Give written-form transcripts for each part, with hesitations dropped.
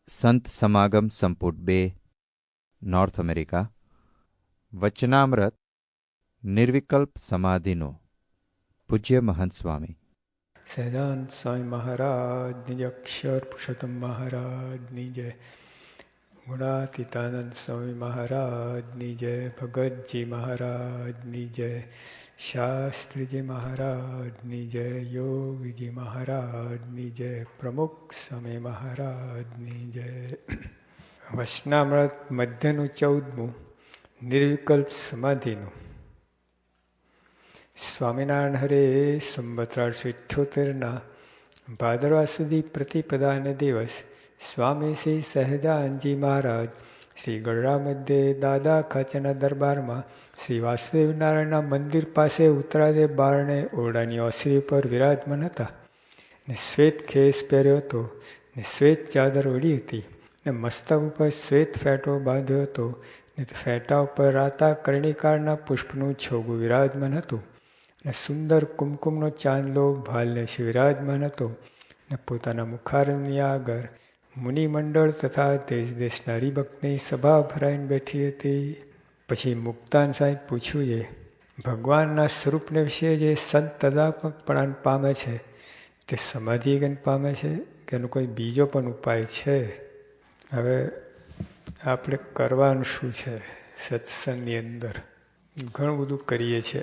સંત સમાગમ સંપુટ 2 north America. વચનામૃત નિર્વિકલ્પ સમાધિનો પૂજ્ય મહંત સ્વામી. સહજાનંદ સ્વામી મહારાજની અક્ષર પુરુષોત્તમ મહારાજની જય. ગુણાતીતાનંદ સ્વામી મહારાજની જય. ભગતજી મહારાજની જય. શાસ્ત્રીજી મહારાજની જય. યોગીજી મહારાજની જય. પ્રમુખ સ્વામી મહારાજની જય. વચનામૃત મધ્યનું 14મું નિર્વિકલ્પ સમાધિનું. સ્વામિનારાયણ હરે સંવત 1878 ભાદરવા સુધી પ્રતિપદાને દિવસ સ્વામી શ્રી સહજાનંદજી મહારાજ શ્રી ગઢડા મધ્યે દાદા ખાચરના દરબારમાં શ્રી વાસુદેવ નારાયણના મંદિર પાસે ઉત્તરાદે બારણે ઓરડાની ઓસરી પર વિરાજમાન હતા. ને શ્વેત ખેસ પહેર્યો હતો ને શ્વેત ચાદર ઓઢી હતી ને મસ્તક ઉપર શ્વેત ફેટો બાંધ્યો હતો ને ફેટા ઉપર રાતા કર્ણિકારના પુષ્પનું છોગું વિરાજમાન હતું ને સુંદર કુમકુમનો ચાંદલો ભાલને વિરાજમાન હતો ને પોતાના મુખારની આગળ મુનિમંડળ તથા દેશ દેશના હરિભક્તની સભા ભરાઈને બેઠી હતી. પછી મુક્તાન સાહેબ પૂછ્યું, એ ભગવાનના સ્વરૂપને વિશે જે સંત તદાત્મકપણા પામે છે તે સમાધિ ગન પામે છે કે એનો કોઈ બીજો પણ ઉપાય છે? હવે આપણે કરવાનું શું છે? સત્સંગની અંદર ઘણું બધું કરીએ છીએ,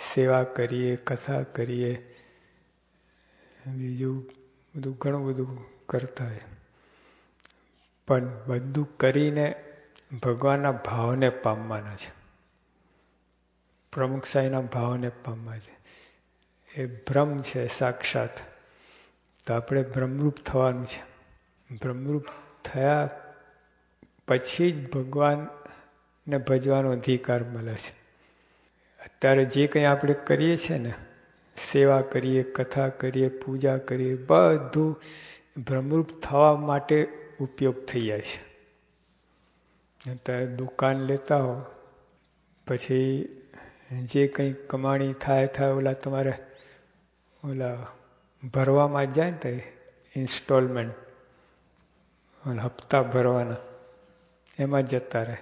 સેવા કરીએ, કથા કરીએ, બીજું બધું ઘણું બધું કરતા હોય, પણ બધું કરીને ભગવાનના ભાવને પામવાના છે, પ્રમુખ સાંઈના ભાવને પામવા છે. એ બ્રહ્મ છે સાક્ષાત. તો આપણે બ્રહ્મરૂપ થવાનું છે. બ્રહ્મરૂપ થયા પછી જ ભગવાનને ભજવાનો અધિકાર મળે છે. અત્યારે જે કંઈ આપણે કરીએ છીએ ને, સેવા કરીએ, કથા કરીએ, પૂજા કરીએ, બધું બ્રહ્મરૂપ થવા માટે ઉપયોગ થઈ જાય છે. અત્યારે દુકાન લેતા હો, પછી જે કંઈ કમાણી થાય ઓલા તમારે ઓલા ભરવામાં જાય ને, તો ઇન્સ્ટોલમેન્ટ હપ્તા ભરવાના એમાં જતા રહે.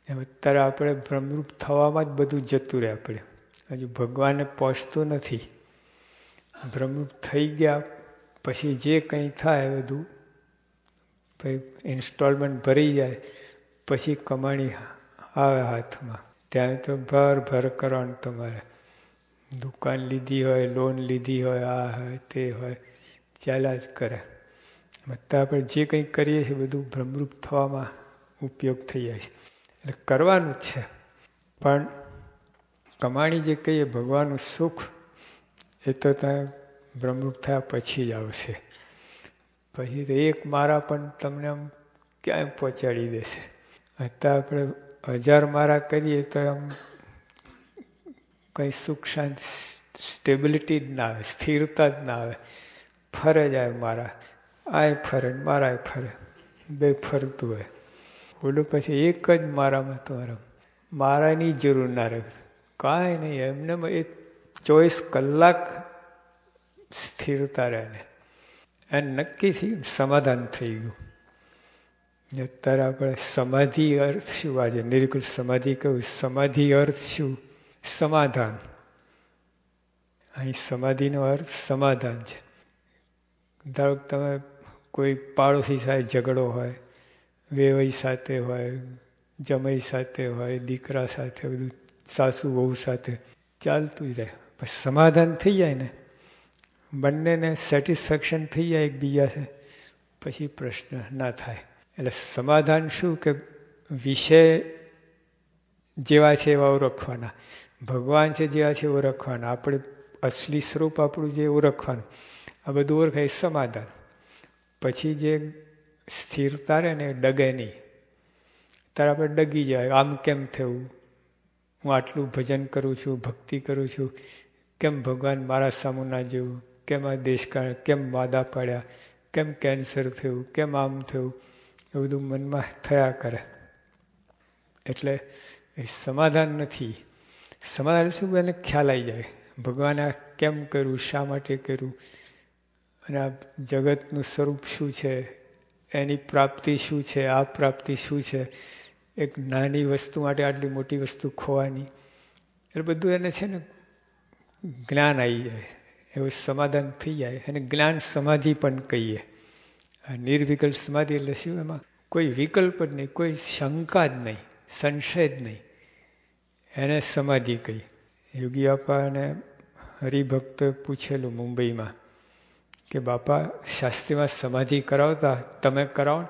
એમ અત્યારે આપણે બ્રહ્મરૂપ થવામાં જ બધું જતું રહે. આપણે હજુ ભગવાનને પહોંચતું નથી. બ્રહ્મરૂપ થઈ ગયા પછી જે કંઈ થાય બધું ઇન્સ્ટોલમેન્ટ ભરી જાય પછી કમાણી આવે હાથમાં. ત્યાં તો ભર કરવાનું તમારે. દુકાન લીધી હોય, લોન લીધી હોય, આ હોય તે હોય, ચાલ્યા જ કરે. બધા આપણે જે કંઈ કરીએ છીએ બધું બ્રહ્મરૂપ થવામાં ઉપયોગ થઈ જાય છે. એટલે કરવાનું જ છે. પણ કમાણી જે કહીએ ભગવાનનું સુખ, એ તો ત્યાં બ્રહ્મરૂપ થયા પછી જ આવશે. પછી તો એક મારા પણ તમને આમ ક્યાંય પહોંચાડી દેશે. અત્યારે આપણે 1000 મારા કરીએ તો આમ કંઈ સુખ શાંતિ સ્ટેબિલિટી જ ના આવે, સ્થિરતા જ ના આવે. ફરે જાય મારા, આય ફરે મારાય ફરે, બે ફરતું હોય. બોલું પછી એક જ મારામાં તમારા મારાની જરૂર ના રહે. કાંઈ નહીં, એમને એ 24 કલાક સ્થિરતા રહે ને એને નક્કી થયું, સમાધાન થઈ ગયું. અત્યારે આપણે સમાધિ અર્થ શું? આજે નિર્વિકલ્પ સમાધિ કહ્યું. સમાધિ અર્થ શું? સમાધાન. અહીં સમાધિનો અર્થ સમાધાન છે. ધારો કે તમે કોઈ પાડોશી સાથે ઝઘડો હોય, વેવાઈ સાથે હોય, જમાઈ સાથે હોય, દીકરા સાથે, બધું સાસુ વહુ સાથે ચાલતું જ રહે. પછી સમાધાન થઈ જાય ને, બંનેને સેટિસ્ફેક્શન થઈ જાય એકબીજાને, પછી પ્રશ્ન ના થાય. એટલે સમાધાન શું કે વિષય જેવા છે એવા ઓળખવાના, ભગવાન છે જેવા છે ઓળખવાના, આપણે અસલી સ્વરૂપ આપણું જે ઓળખવાનું, આ બધું ઓળખાય સમાધાન. પછી જે સ્થિરતા રહે ને ડગે નહીં. ત્યારે આપણે ડગી જાય, આમ કેમ થયું? હું આટલું ભજન કરું છું, ભક્તિ કરું છું, કેમ ભગવાન મારા સામું ના જેવું? કેમ આ દેશકાળ, કેમ વાદા પડ્યા, કેમ કેન્સર થયું, કેમ આમ થયું? એ બધું મનમાં થયા કરે. એટલે એ સમાધાન નથી. સમાધાન શું? એને ખ્યાલ આવી જાય ભગવાને આ કેમ કર્યું, શા માટે કર્યું, અને આ જગતનું સ્વરૂપ શું છે એની પ્રાપ્તિ શું છે, આ પ્રાપ્તિ શું છે, એક નાની વસ્તુ માટે આટલી મોટી વસ્તુ ખોવાની, એટલે બધું એને છે ને જ્ઞાન આવી જાય, એવું સમાધાન થઈ જાય. અને જ્ઞાન સમાધિ પણ કહીએ. આ નિર્વિકલ્પ સમાધિ એટલે શું? એમાં કોઈ વિકલ્પ જ નહીં, કોઈ શંકા જ નહીં, સંશય જ નહીં, એને સમાધિ કહી. યોગી બાપાને હરિભક્તોએ પૂછેલું મુંબઈમાં કે બાપા શાસ્ત્રીમાં સમાધિ કરાવતા, તમે કરાવો?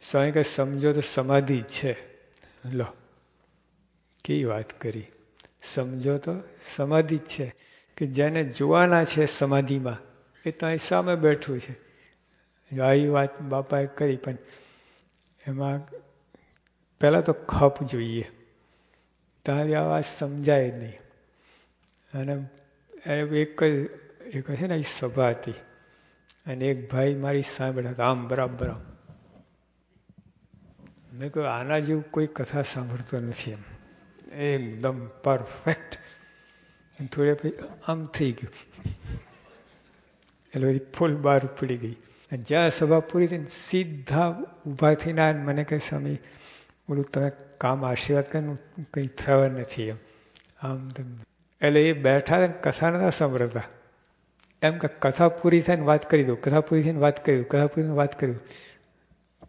સ્વામી કે સમજો તો સમાધિ જ છે. લો કેવી વાત કરી, સમજો તો સમાધિ જ છે, કે જેને જોવાના છે સમાધિમાં એ તો અહીં સામે બેઠું છે. આવી વાત બાપાએ કરી, પણ એમાં પહેલાં તો ખપ જોઈએ, તારી આ વાત સમજાય જ નહીં. અને એક છે ને એ સભા હતી, અને એક ભાઈ મારી સાંભળ્યા હતા, આમ બરાબર આમ. મેં કહ્યું આના જેવું કોઈ કથા સાંભળતો નથી, એમ એકદમ પરફેક્ટ. થોડે પછી આમ થઈ ગયું, એટલે બધી ફૂલ બહાર પડી ગઈ. જ્યાં સભા પૂરી થઈને સીધા ઊભા થઈને મને કહે સ્વામી બોલું તમે કામ આશીર્વાદ કરીને કંઈ થવા નથી એમ આમ તેમ. એટલે એ બેઠા કથા નતા સાંભળતા, એમ કે કથા પૂરી થઈને વાત કરી દઉં, કથા પૂરી થઈને વાત કરી દઉં, કથા પૂરી થઈને વાત કરી દઉં.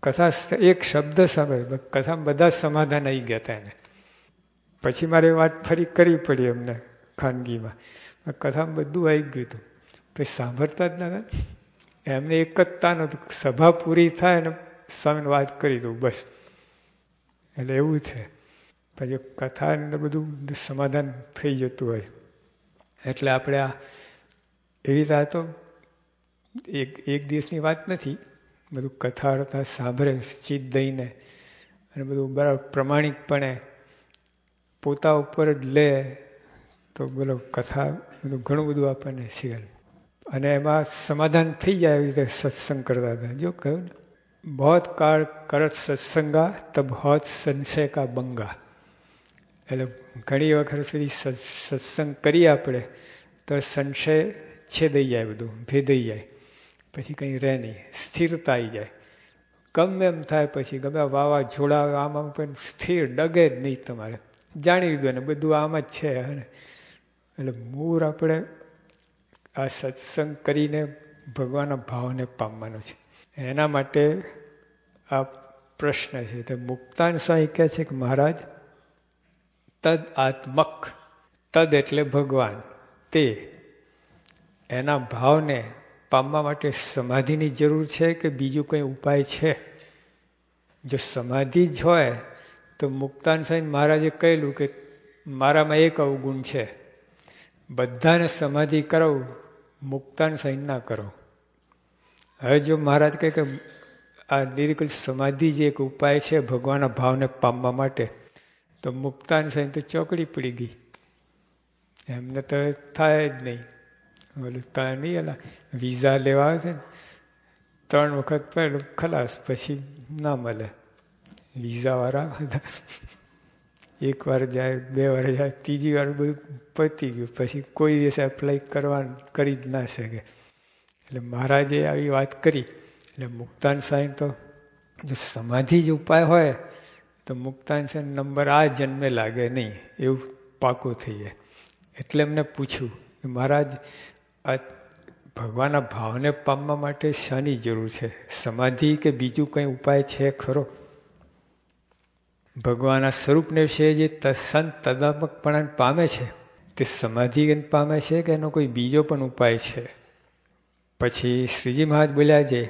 કથા એક શબ્દ સાંભળે, કથામાં બધા સમાધાન આવી ગયા હતા એને. પછી મારે વાત ફરી કરવી પડી એમને ખાનગીમાં, કથામાં બધું આવી ગયું હતું. પછી સાંભળતા જ નતા, એમને એક જ તાન હતું, સભા પૂરી થાય ને સ્વામીને વાત કરી દઉં બસ. એટલે એવું છે. પછી કથા અંદર બધું સમાધાન થઈ જતું હોય. એટલે આપણે આ એવી રીતે આ તો એક દિવસની વાત નથી, બધું કથા વાર્તા સાંભળે ચિત્ત દઈને, અને બધું બરાબર પ્રમાણિકપણે પોતા ઉપર જ લે તો બોલો કથા બધું ઘણું બધું આપણને શીખે. અને એમાં સમાધાન થઈ જાય એવી રીતે સત્સંગ કરતા હતા. જો કહ્યું ને, બહોત કાળ કરત સત્સંગા તબ હોત સંશય કા બંગા. એટલે ઘણી વખત સુધી સત્સંગ કરીએ આપણે તો સંશય છેદાઈ જાય, બધું ભેદાઈ જાય, પછી કંઈ રહે નહીં, સ્થિરતા આવી જાય. ગમે એમ થાય પછી, ગમે વાવાઝોડા આમાં પણ સ્થિર ડગે જ નહીં તમારે, જાણી લીધું ને બધું આમ જ છે. એટલે મૂળ આપણે આ સત્સંગ કરીને ભગવાનના ભાવને પામવાનો છે. એના માટે આ પ્રશ્ન છે. તો મુક્તાન સ્વામી કહે છે કે મહારાજ તદ આત્મક, તદ એટલે ભગવાન, તે એના ભાવને પામવા માટે સમાધિની જરૂર છે કે બીજું કંઈ ઉપાય છે? જો સમાધિ જ હોય તો મુક્તાન સ્વામી મહારાજે કહેલું કે મારામાં એક અવગુણ છે, બધાને સમાધિ કરાવું, મુક્તાન સ્વામી ના કરો. હવે જો મહારાજ કહે કે આ નિર્વિકલ્પ સમાધિ જે એક ઉપાય છે ભગવાનના ભાવને પામવા માટે, તો મુક્તાન સ્વામી તો ચોકડી પડી ગઈ, એમને તો થાય જ નહીં. બોલું ત્યાં નહીં, એલા વિઝા લેવા આવે છે ને 3 વખત પહેલું ખલાસ, પછી ના મળે વિઝાવાળા. એક વાર જાય, 2 વાર જાય, ત્રીજી વાર બધું પતી ગયું, પછી કોઈ દિવસે એપ્લાય કરી જ ના શકે. એટલે મહારાજે આવી વાત કરી. એટલે મુક્તાન સ્વામી તો જો સમાધિ જ ઉપાય હોય તો મુક્તાન સ્વામી નંબર આ જન્મે લાગે નહીં, એવું પાકું થઈ જાય. એટલે એમને પૂછ્યું કે મહારાજ આ ભગવાનના ભાવને પામવા માટે શાની જરૂર છે? સમાધિ કે બીજું કંઈ ઉપાય છે ખરો? ભગવાનના સ્વરૂપને વિશે જે સંત તદાત્મકપણાને પામે છે તે સમાધિ પામે છે કે એનો કોઈ બીજો પણ ઉપાય છે? પછી શ્રીજી મહારાજ બોલ્યા છે,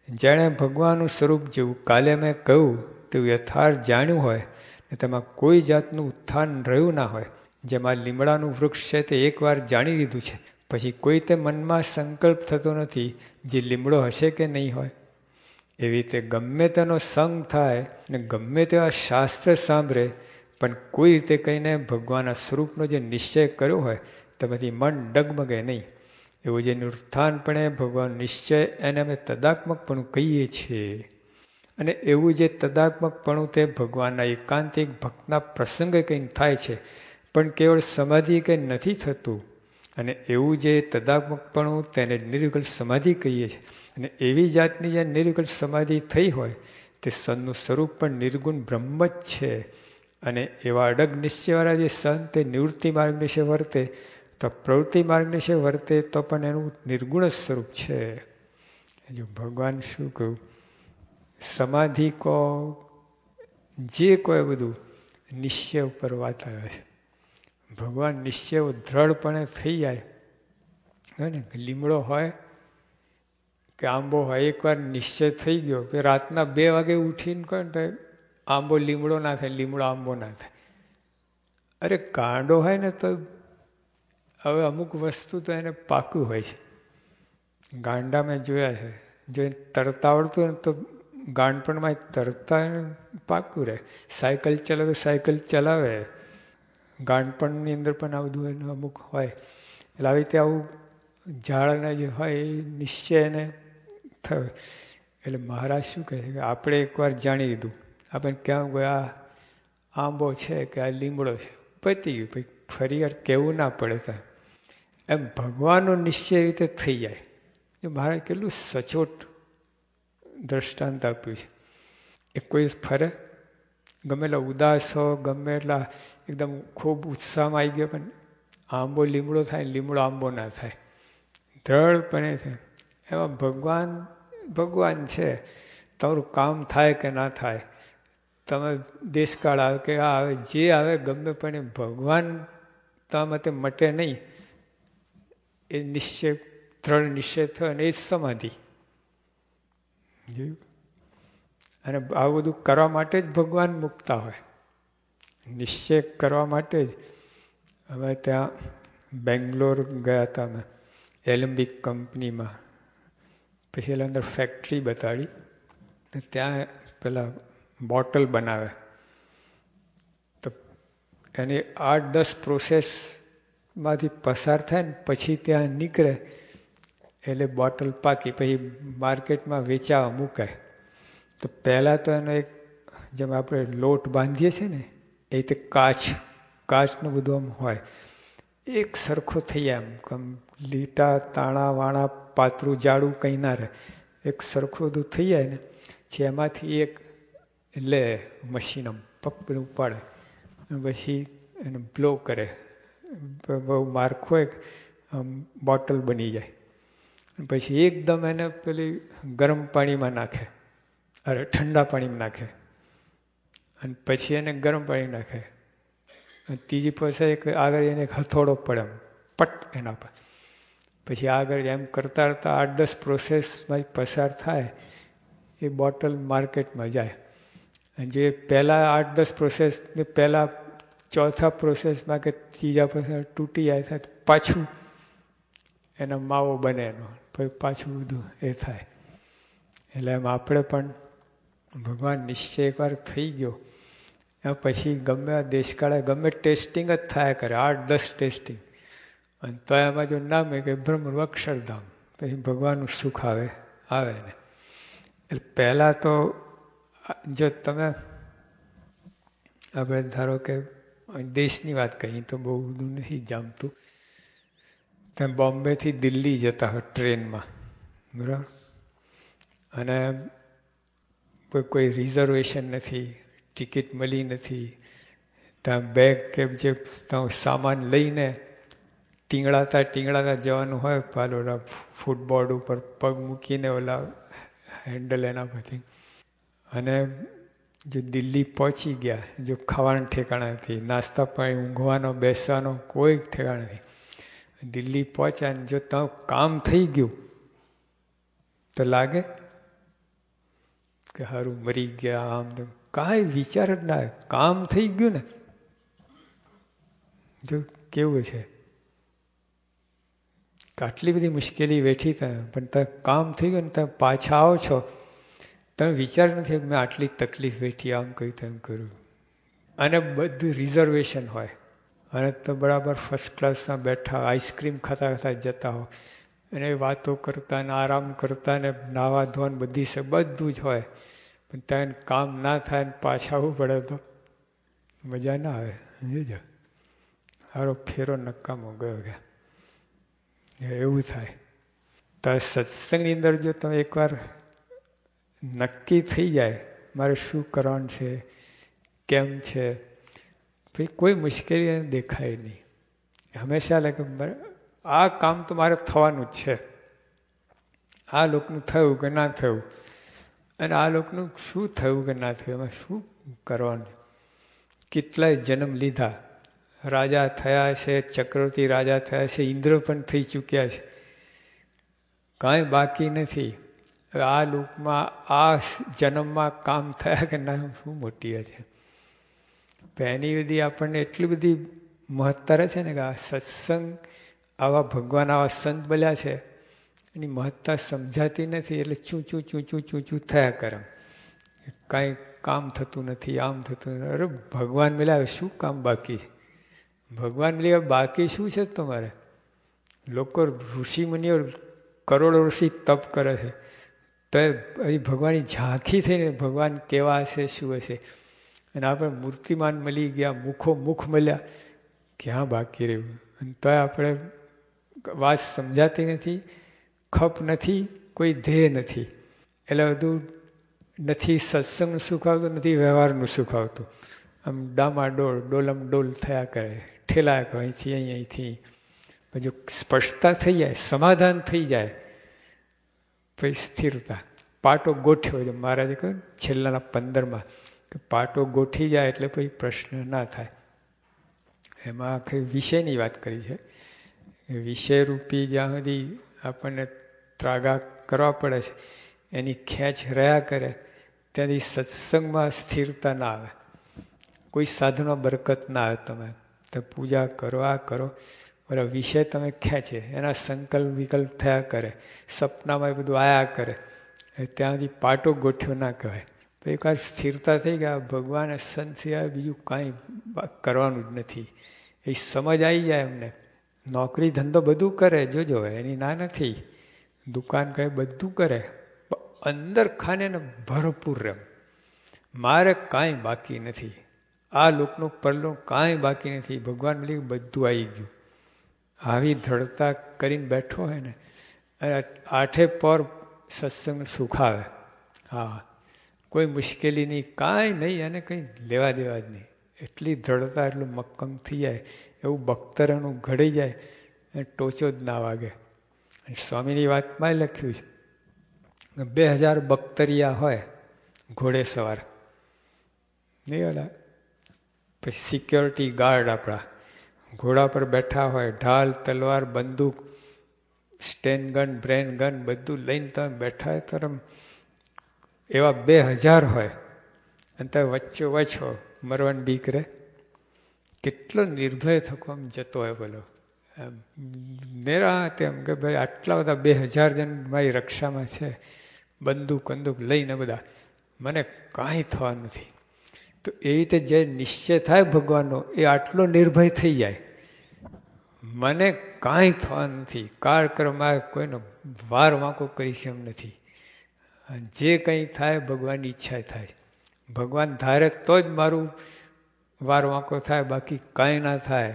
જેણે ભગવાનનું સ્વરૂપ જેવું કાલે મેં કહ્યું તેવું યથાર્થ જાણ્યું હોય ને તેમાં કોઈ જાતનું ઉત્થાન રહ્યું ના હોય, જેમાં લીમડાનું વૃક્ષ છે તે એકવાર જાણી લીધું છે, પછી કોઈ તે મનમાં સંકલ્પ થતો નથી જે લીમડો હશે કે નહીં હોય. એવી રીતે ગમે તેનો સંગ થાય ને ગમે તેવા શાસ્ત્ર સાંભળે, પણ કોઈ રીતે કહીને ભગવાનના સ્વરૂપનો જે નિશ્ચય કર્યો હોય તેમાંથી મન ડગમગે નહીં. એવું જે નિર્થાનપણે ભગવાન નિશ્ચય એને અમે તદાત્મકપણું કહીએ છીએ. અને એવું જે તદાત્મકપણું તે ભગવાનના એકાંતિક ભક્તના પ્રસંગે કંઈ થાય છે, પણ કેવળ સમાધિ કંઈ નથી થતું. અને એવું જે તદાત્મકપણું તેને નિર્વિકલ્પ સમાધિ કહીએ છીએ. અને એવી જાતની જે નિર્વિકલ્પ સમાધિ થઈ હોય તે સંતનું સ્વરૂપ પણ નિર્ગુણ બ્રહ્મ જ છે. અને એવા અડગ નિશ્ચયવાળા જે સંત તે નિવૃત્તિ માર્ગ નિશ્ચય વર્તે તો પ્રવૃત્તિ માર્ગ નિશ્ચય વર્તે તો પણ એનું નિર્ગુણ જ સ્વરૂપ છે. જો ભગવાન શું કહ્યું, સમાધિ કો જે કોઈ બધું નિશ્ચય ઉપર વાત આવે છે. ભગવાન નિશ્ચય દ્રઢપણે થઈ જાય હે ને. લીમડો હોય કે આંબો હોય, એકવાર નિશ્ચય થઈ ગયો કે રાતના 2 વાગે ઉઠીને કહે ને તો આંબો લીમડો ના થાય, લીમડો આંબો ના થાય. અરે ગાંડો હોય ને તો હવે અમુક વસ્તુ તો એને પાકું હોય છે. ગાંડા મેં જોયા છે, જો તરતા આવડતું હોય ને તો ગાંડપણમાં તરતા પાકું રહે. સાયકલ ચલાવે તો સાયકલ ચલાવે. ગાંડપણની અંદર પણ આ બધું એનું અમુક હોય. એટલે આવી રીતે આવું ઝાડના જે હોય એ નિશ્ચય એને થયો. એટલે મહારાજ શું કહે છે કે આપણે એકવાર જાણી લીધું, આપણે ક્યાં ગયા આંબો છે કે આ લીમડો છે, પતી ગયું. પછી ફરી વાર કહેવું ના પડે. ત્યાં એમ ભગવાનનો નિશ્ચય રીતે થઈ જાય. મહારાજ કેટલું સચોટ દ્રષ્ટાંત આપ્યું છે. એ કોઈ ફરે, ગમે એટલા ઉદાસ હો, ગમે એટલા એકદમ ખૂબ ઉત્સાહમાં આવી ગયો, પણ આંબો લીમડો થાય, લીમડો આંબો ના થાય, દ્રઢપણે થાય. એમાં ભગવાન છે. તમારું કામ થાય કે ના થાય, તમે દેશકાળ આવે કે આ આવે, જે આવે ગમે પણ ભગવાન તમારા માટે મટે નહીં. એ નિશ્ચય દ્રઢ નિશ્ચય થયો અને એ જ સમાધિ. અને આવું બધું કરવા માટે જ ભગવાન મૂકતા હોય, નિશ્ચય કરવા માટે જ. હવે ત્યાં બેંગ્લોર ગયા હતા અમે એલેમ્બિક કંપનીમાં. પછી એના અંદર ફેક્ટરી બતાડી તો ત્યાં પેલા બોટલ બનાવે તો એની 8-10 પ્રોસેસમાંથી પસાર થાય ને પછી ત્યાં નીકળે એટલે બોટલ પાકી, પછી માર્કેટમાં વેચાવા મૂકાય. તો પહેલાં તો એનો એક જેમ આપણે લોટ બાંધીએ છીએ ને એ રીતે કાચનું બધું આમ હોય, એક સરખો થઈ જાય. આમ લીટા તાણા વાણા પાતળું જાડું કંઈ ના રહે, એક સરખું બધું થઈ જાય ને. પછી એમાંથી એક લે મશીન આમ પગ ઉપાડે અને પછી એને બ્લો કરે, બહુ મારખું હોય આમ બોટલ બની જાય. પછી એકદમ એને પેલી ગરમ પાણીમાં નાખે, અરે ઠંડા પાણીમાં નાખે, અને પછી એને ગરમ પાણી નાખે. ત્રીજી પાસે આગળ એને હથોડો પડે પટ એના પર. પછી આગળ એમ કરતા કરતા 8-10 પ્રોસેસમાં પસાર થાય એ બોટલ માર્કેટમાં જાય. અને જે પહેલાં 8-10 પ્રોસેસને પહેલાં ચોથા પ્રોસેસમાં કે ત્રીજા પ્રોસેસ તૂટી જાય થાય પાછું એનો માવો બને, એનો પછી પાછું બધું એ થાય. એટલે એમ આપણે પણ ભગવાન નિશ્ચય એકવાર થઈ ગયો પછી ગમે આ દેશકાળે ગમે ટેસ્ટિંગ જ થાય કરે, 8-10 ટેસ્ટિંગ. અને તો એમાં જો નામે કે બ્રહ્મ અક્ષરધામ, પછી ભગવાનનું સુખ આવે ને. એટલે પહેલાં તો જો તમે આપણે ધારો કે દેશની વાત કહીએ તો બહુ બધું નથી જામતું. તમે બોમ્બેથી દિલ્હી જતા હોય ટ્રેનમાં, બરાબર, અને કોઈ રિઝર્વેશન નથી, ટિકિટ મળી નથી, ત્યાં બેગ કે જે તમે સામાન લઈને ટીંગળાતા જવાનું હોય, પાલ ઓલા ફૂટબોર્ડ ઉપર પગ મૂકીને ઓલા હેન્ડલ એના પરથી. અને જો દિલ્હી પહોંચી ગયા, જો ખાવાનું ઠેકાણા નથી, નાસ્તા પાણી, ઊંઘવાનો બેસવાનો કોઈ ઠેકાણા નથી, દિલ્હી પહોંચ્યા ને જો તમે કામ થઈ ગયું તો લાગે કે સારું મરી ગયા, આમ તો કાંઈ વિચાર જ ના આવે. કામ થઈ ગયું ને, જો કેવું છે કે આટલી બધી મુશ્કેલી વેઠી તમે, પણ તમે કામ થઈ ગયું ને તમે પાછા આવો છો, તમે વિચાર નથી કે મેં આટલી તકલીફ વેઠી, આમ કહ્યું તેમ કર્યું. અને બધું રિઝર્વેશન હોય અને તો બરાબર ફર્સ્ટ ક્લાસમાં બેઠા આઈસ્ક્રીમ ખાતા જતા હો, અને વાતો કરતા ને આરામ કરતા ને નાવા ધોવાનું બધું જ હોય. પણ ત્યાં કામ ના થાય ને પાછા આવવું પડે તો મજા ના આવે. જોજો સારો ફેરો નકામો ગયો ગયા. એવું થાય. તો સત્સંગની અંદર જો તમે એકવાર નક્કી થઈ જાય મારે શું કરવાનું છે, કેમ છે, પછી કોઈ મુશ્કેલી દેખાય નહીં. હંમેશા લાગે આ કામ તો મારે થવાનું જ છે. આ લોકનું થયું કે ના થયું, અને આ લોકનું શું થયું કે ના થયું, એમાં શું કરવાનું. કેટલાય જન્મ લીધા, રાજા થયા છે, ચક્રવર્તી રાજા થયા છે, ઇન્દ્ર પણ થઈ ચૂક્યા છે, કાંઈ બાકી નથી. હવે આ લોકમાં આ જન્મમાં કામ થયા કે ના, શું મોટી છે. એની બધી આપણને એટલી બધી મહત્તા રહે છે ને કે આ સત્સંગ, આવા ભગવાન આવા સંત બોલ્યા છે, એની મહત્તા સમજાતી નથી. એટલે ચૂં ચૂં થયા કરે, કાંઈ કામ થતું નથી, આમ થતું નથી. અરે ભગવાન મળ્યા શું કામ બાકી છે? ભગવાન મળ્યા બાકી શું છે તમારે? લોકો ઋષિ મુનિઓ કરોડો ઋષિ તપ કરે છે, તો એ ભગવાનની ઝાંખી થઈને ભગવાન કેવા હશે, શું હશે? અને આપણે મૂર્તિમાન મળી ગયા, મુખ મળ્યા, ક્યાં બાકી રહ્યું? અને તો આપણે વાત સમજાતી નથી, ખપ નથી, કોઈ ધ્યેય નથી. એટલે બધું નથી સત્સંગનું સુખ આવતું, નથી વ્યવહારનું સુખ આવતું. આમ ડામાડોળ, ડોલમ ડોલ થયા કરે, ઠેલાયા કરે, અહીંથી અહીંથી. પછી સ્પષ્ટતા થઈ જાય, સમાધાન થઈ જાય, પછી સ્થિરતા. પાટો ગોઠ્યો છે મહારાજે કહ્યું છેલ્લાના 15માં કે પાટો ગોઠી જાય એટલે પછી પ્રશ્ન ના થાય. એમાં આખી વિષયની વાત કરી છે. વિષયરૂપી જ્યાં સુધી આપણને ત્રાગા કરવા પડે છે, એની ખેંચ રહ્યા કરે, ત્યાંથી સત્સંગમાં સ્થિરતા ના આવે. કોઈ સાધનમાં બરકત ના આવે. તમે તો પૂજા કરો, આ કરો, બરાબર, વિષય તમે ખેંચે, એના સંકલ્પ વિકલ્પ થયા કરે, સપનામાં એ બધું આયા કરે, ત્યાંથી પાટો ગોઠ્યો ના કહેવાય. પછી એકવાર સ્થિરતા થઈ ગયા, ભગવાન સંત સિવાય બીજું કાંઈ કરવાનું જ નથી, એ સમજ આવી જાય એમને. નોકરી ધંધો બધું કરે, જોજો, એની ના નથી, દુકાન કરે, બધું કરે, અંદર ખાને ને ભરપૂર રહે. મારે કાંઈ બાકી નથી, આ લોકનું પરલું કાંઈ બાકી નથી, ભગવાન મળી બધું આવી ગયું. આવી દ્રઢતા કરીને બેઠો હોય ને, આઠે પર સત્સંગ સુખ આવે. હા, કોઈ મુશ્કેલી નહીં, કાંઈ નહીં, એને કંઈ લેવા દેવા જ નહીં. એટલી દ્રઢતા, એટલું મક્કમ થઈ જાય, એવું બખ્તરનું ઘડી જાય, અને ટોચો જ ના વાગે. સ્વામીની વાતમાં લખ્યું છે 2000 બખ્તરિયા હોય ઘોડે સવાર, નહીં ઓલા પછી સિક્યોરિટી ગાર્ડ આપણા ઘોડા પર બેઠા હોય, ઢાલ, તલવાર, બંદૂક, સ્ટેન ગન, બ્રેન ગન બધું લઈને તમે બેઠા હોય, તો એવા 2000 હોય, અને તમે વચ્ચો વચ્ચો મરવાની બીક રહે. કેટલો નિર્ભય થકો આમ જતો હોય, બોલો, નિરાતે એમ કે ભાઈ આટલા બધા 2000 જણ મારી રક્ષામાં છે, બંદૂક બંદૂક લઈને બધા, મને કાંઈ થવાનું નથી. તો એ રીતે જે નિશ્ચય થાય ભગવાનનો, એ આટલો નિર્ભય થઈ જાય, મને કાંઈ થવાનું નથી, કાળક્રમમાં કોઈનો વાર વાંકો કરીશ એમ નથી. જે કંઈ થાય ભગવાનની ઈચ્છા થાય. ભગવાન ધારે તો જ મારું વાર વાંકો થાય, બાકી કાંઈ ના થાય,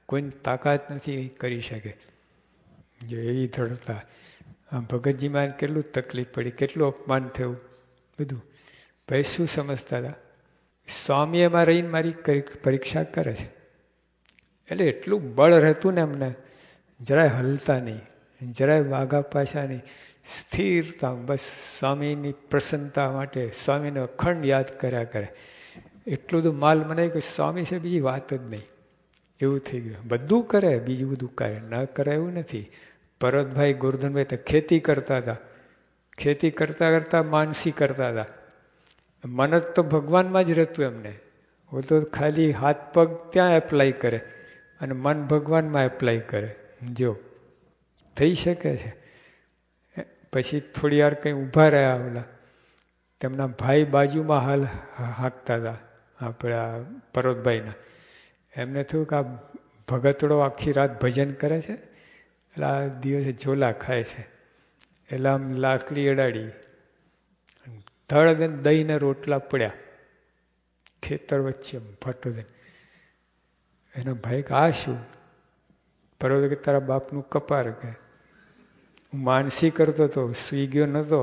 કોઈની તાકાત નથી કરી શકે. જો એવી દ્રઢતા. ભગતજીમાં કેટલું તકલીફ પડી, કેટલું અપમાન થયું, બધું. ભાઈ શું સમજતા હતા? સ્વામી એમાં રહીને મારી પરીક્ષા કરે છે. એટલે એટલું બળ રહેતું ને એમને, જરાય હલતા નહીં, જરાય વાઘા પાછા નહીં, સ્થિરતા. બસ સ્વામીની પ્રસન્નતા માટે સ્વામીને અખંડ યાદ કર્યા કરે. એટલું બધું માલ મને કે સ્વામી છે, બીજી વાત જ નહીં, એવું થઈ ગયું. બધું કરે, બીજું બધું કરે, ન કરે એવું નથી. ભરતભાઈ, ગોરધનભાઈ તો ખેતી કરતા હતા, ખેતી કરતા કરતા માનસી કરતા હતા. મન જ તો ભગવાનમાં જ રહેતું એમને. હું તો ખાલી હાથ પગ ત્યાં એપ્લાય કરે અને મન ભગવાનમાં એપ્લાય કરે. જો થઈ શકે છે. પછી થોડી વાર કંઈ ઊભા રહ્યા, ઓલા તેમના ભાઈ બાજુમાં હાલ હાંકતા હતા, આપણા પર્વતભાઈના. એમને થયું કે આ ભગતડો આખી રાત ભજન કરે છે, એટલે આ દિવસે ઝોલા ખાય છે, એટલે આમ લાકડી અડાડી, ધડ દહીંને રોટલા પડ્યા ખેતર વચ્ચે ફાટો દે. એના ભાઈ કે આ શું? પર્વત કે તારા બાપનું કપાર કે હું માનસી કરતો હતો, સૂઈ ગયો નહોતો.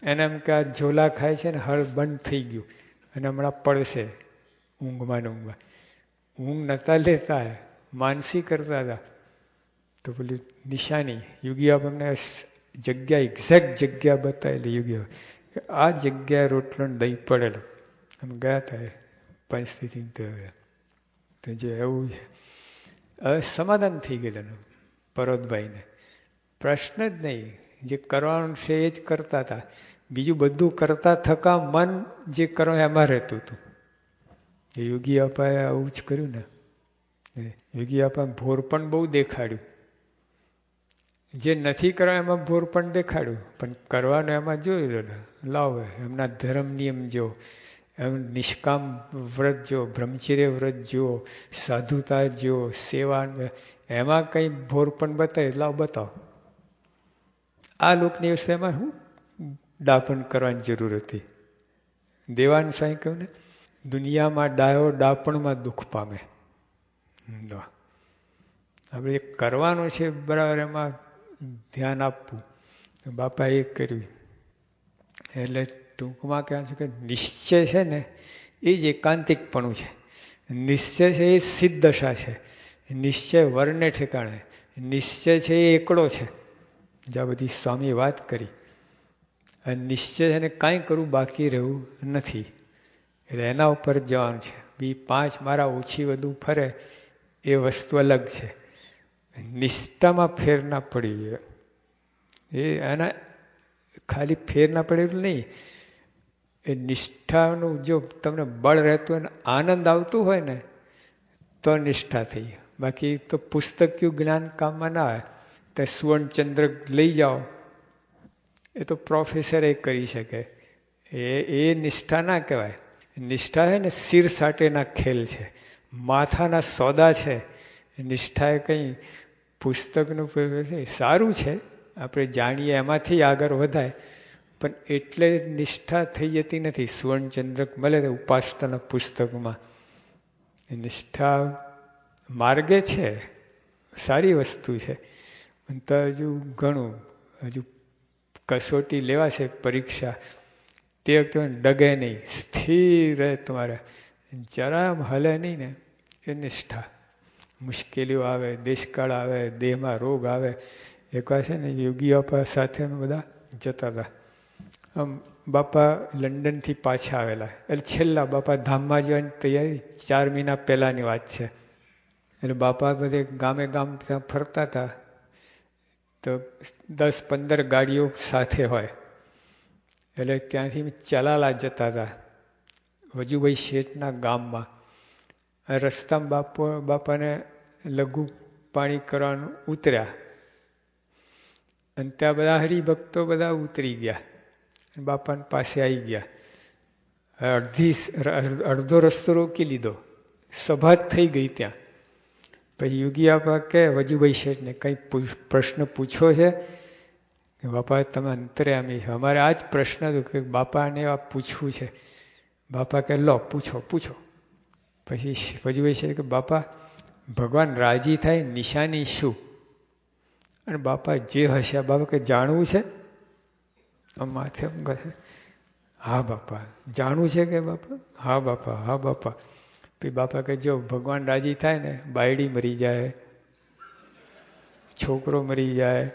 એને એમ કે આ ઝોલા ખાય છે ને હળ બંધ થઈ ગયું અને હમણાં પડશે ઊંઘમાં ને ઊંઘમાં. ઊંઘ નહોતા લેતા, માનસી કરતા હતા. તો પેલી નિશાની યોગી આપ અમને જગ્યા, એક્ઝેક્ટ જગ્યા બતાવેલી યોગી કે આ જગ્યાએ રોટલો દહીં પડેલો. અમે ગયા હતા પરિસ્થિતિ. તો જે એવું છે હવે સમાધાન થઈ ગયેલું પરોતભાઈને. પ્રશ્ન જ નહીં, જે કરવાનું છે એ જ કરતા હતા. બીજું બધું કરતા થકા મન જે કરો એમાં રહેતું હતું. યોગી અપાએ આવું જ કર્યું ને. યોગી આપા ભોર પણ બહુ દેખાડ્યું. જે નથી કરવા એમાં ભોર પણ દેખાડ્યું, પણ કરવાનું એમાં જોયું. લાવો એમના ધર્મ નિયમ જો, એમ નિષ્કામ વ્રત જો, બ્રહ્મચર્ય વ્રત જો, સાધુતા જો, સેવા, એમાં કંઈ ભોર પણ બતાવે. લાવ બતાવો. આ લોકની વ્યવસ્થામાં શું દાપણ કરવાની જરૂર હતી? દેવાન સાંઈ કહ્યું ને, દુનિયામાં ડાયો ડાપણમાં દુઃખ પામે. આપણે કરવાનું છે બરાબર, એમાં ધ્યાન આપવું. બાપા એ કર્યું. એટલે ટૂંકમાં કહેવાનું છે કે નિશ્ચય છે ને એ જ એકાંતિકપણું છે. નિશ્ચય છે એ સિદ્ધ દશા છે. નિશ્ચય વરને ઠેકાણે. નિશ્ચય છે એ એકડો છે. જ્યાં બધી સ્વામી વાત કરી. અને નિશ્ચય છે ને કાંઈ કરવું બાકી રહેવું નથી. એટલે એના ઉપર જવાનું છે. બી 5 મારા ઓછી વધુ ફરે એ વસ્તુ અલગ છે. નિષ્ઠામાં ફેર ના પડી. એ એના ખાલી ફેર ના પડે એટલું નહીં, એ નિષ્ઠાનું જો તમને બળ રહેતું હોય ને આનંદ આવતું હોય ને તો નિષ્ઠા થઈ. બાકી તો પુસ્તકિયું જ્ઞાન કામમાં ના આવે. તો સુવર્ણચંદ્રક લઈ જાઓ એ તો પ્રોફેસરે કરી શકે. એ નિષ્ઠા ના કહેવાય. નિષ્ઠા છે ને શિર સાટેના ખેલ છે, માથાના સોદા છે. નિષ્ઠા એ કંઈ પુસ્તકનું સારું છે, આપણે જાણીએ એમાંથી આગળ વધાય, પણ એટલે નિષ્ઠા થઈ જતી નથી. સુવર્ણચંદ્રક મળે ઉપાસનાના પુસ્તકમાં. નિષ્ઠા માર્ગે છે, સારી વસ્તુ છે. તો હજુ ઘણું, હજુ કસોટી લેવાશે પરીક્ષા. તે વખતે ડગે નહીં, સ્થિર રહે તમારે, જરા હલે નહીં ને એ નિષ્ઠા. મુશ્કેલીઓ આવે, દેશકાળ આવે, દેહમાં રોગ આવે. એકવાર છે ને યોગી બાપા સાથે અમે બધા જતા હતા. આમ બાપા લંડનથી પાછા આવેલા, એટલે છેલ્લા બાપા ધામમાં જવાની તૈયારી 4 મહિના પહેલાંની વાત છે. એટલે બાપા બધે ગામે ગામ ત્યાં ફરતા હતા. તો 10-15 ગાડીઓ સાથે હોય. એટલે ત્યાંથી ચલાલા જતા હતા વજુભાઈ શેઠના ગામમાં. રસ્તામાં બાપાને લઘુ પાણી કરવાનું ઉતર્યા. અને ત્યાં બધા હરિભક્તો બધા ઉતરી ગયા, બાપાની પાસે આવી ગયા. અડધો રસ્તો રોકી લીધો, સભા જ થઈ ગઈ ત્યાં. પછી યોગી બાપા કે વજુભાઈ શેઠને કંઈ પ્રશ્ન પૂછવો છે? બાપા તમે અંતર્યામી છો, અમારે આ જ પ્રશ્ન હતો કે બાપાને આ પૂછવું છે. બાપા કે લો પૂછો પૂછો. પછી વજુભાઈ શેઠ કે બાપા ભગવાન રાજી થાય નિશાની શું? અને બાપા જે હશે, બાપા કે જાણવું છે? માથે એમ કહે હા બાપા જાણવું છે કે બાપા? હા બાપા, હા બાપા. પછી બાપા કે જો ભગવાન રાજી થાય ને, બાયડી મરી જાય, છોકરો મરી જાય,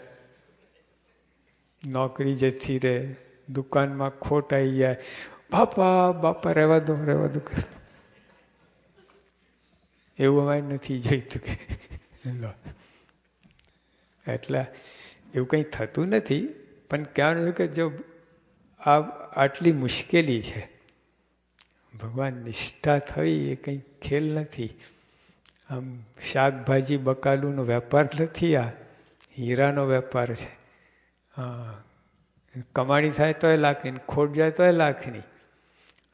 નોકરી જતી રહે, દુકાનમાં ખોટ આવી જાય. બાપા બાપા રહેવા દો રહેવા દો. એવું અમારે નથી જોઈતું. એટલે એવું કંઈ થતું નથી, પણ કહેવાનું કે જો આ આટલી મુશ્કેલી છે, ભગવાન નિષ્ઠા થવી એ કંઈ ખેલ નથી. આમ શાકભાજી બકાલુનો વેપાર નથી, આ હીરાનો વેપાર છે. હા, કમાણી થાય તોય લાખની, ખોટ જાય તોય લાખની.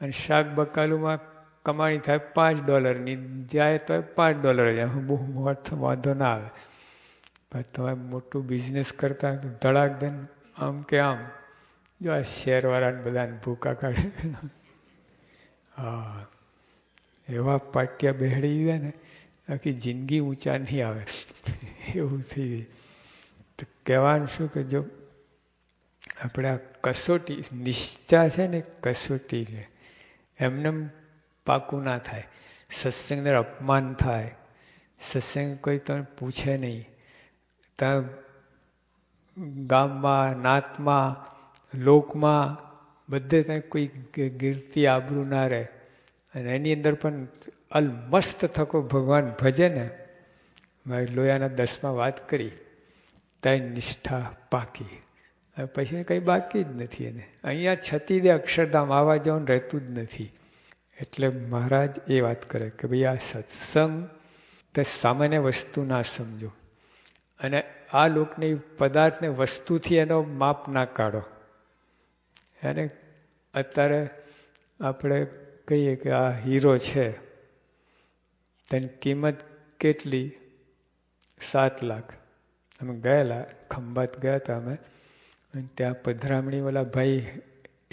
અને શાક બકાલુમાં કમાણી થાય $5 જાય તો $5 જાય. બહુ વાંધો ના આવે. પણ તમે મોટું બિઝનેસ કરતા ધડાક દઈને આમ કે આમ જો આ શેરવાળાને બધાને ભૂકા કાઢે. હા, એવા પાટિયા બેહડી ગયા ને આખી જિંદગી ઊંચા નહીં આવે એવું થઈ ગયું. તો કહેવાનું શું કે જો આપણે આ કસોટી નિશ્ચા છે ને, કસોટી છે, એમને પાકું ના થાય. સત્સંગને અપમાન થાય, સત્સંગ કોઈ તમે પૂછે નહીં, ત્યાં ગામમાં, નાતમાં, લોકમાં બધે ત્યાં કોઈ ગીર્તિ આબરૂ ના રહે. અને એની અંદર પણ અલમસ્ત થકો ભગવાન ભજે ને, મારી લોયાના 10માં વાત કરી, ત્યાં નિષ્ઠા પાકી. પછી કંઈ બાકી જ નથી એને. અહીંયા છતીદે અક્ષરધામ આવવા જવાનું રહેતું જ નથી. એટલે મહારાજ એ વાત કરે કે ભાઈ આ સત્સંગ તે સામાન્ય વસ્તુ ના સમજો, અને આ લોકની પદાર્થને વસ્તુથી એનો માપ ના કાઢો. એને અત્યારે આપણે કહીએ કે આ હીરો છે, તેની કિંમત કેટલી? 7 લાખ. અમે ગયેલા, ખંભાત ગયા હતા અમે, અને ત્યાં પધરામણી વાળા ભાઈ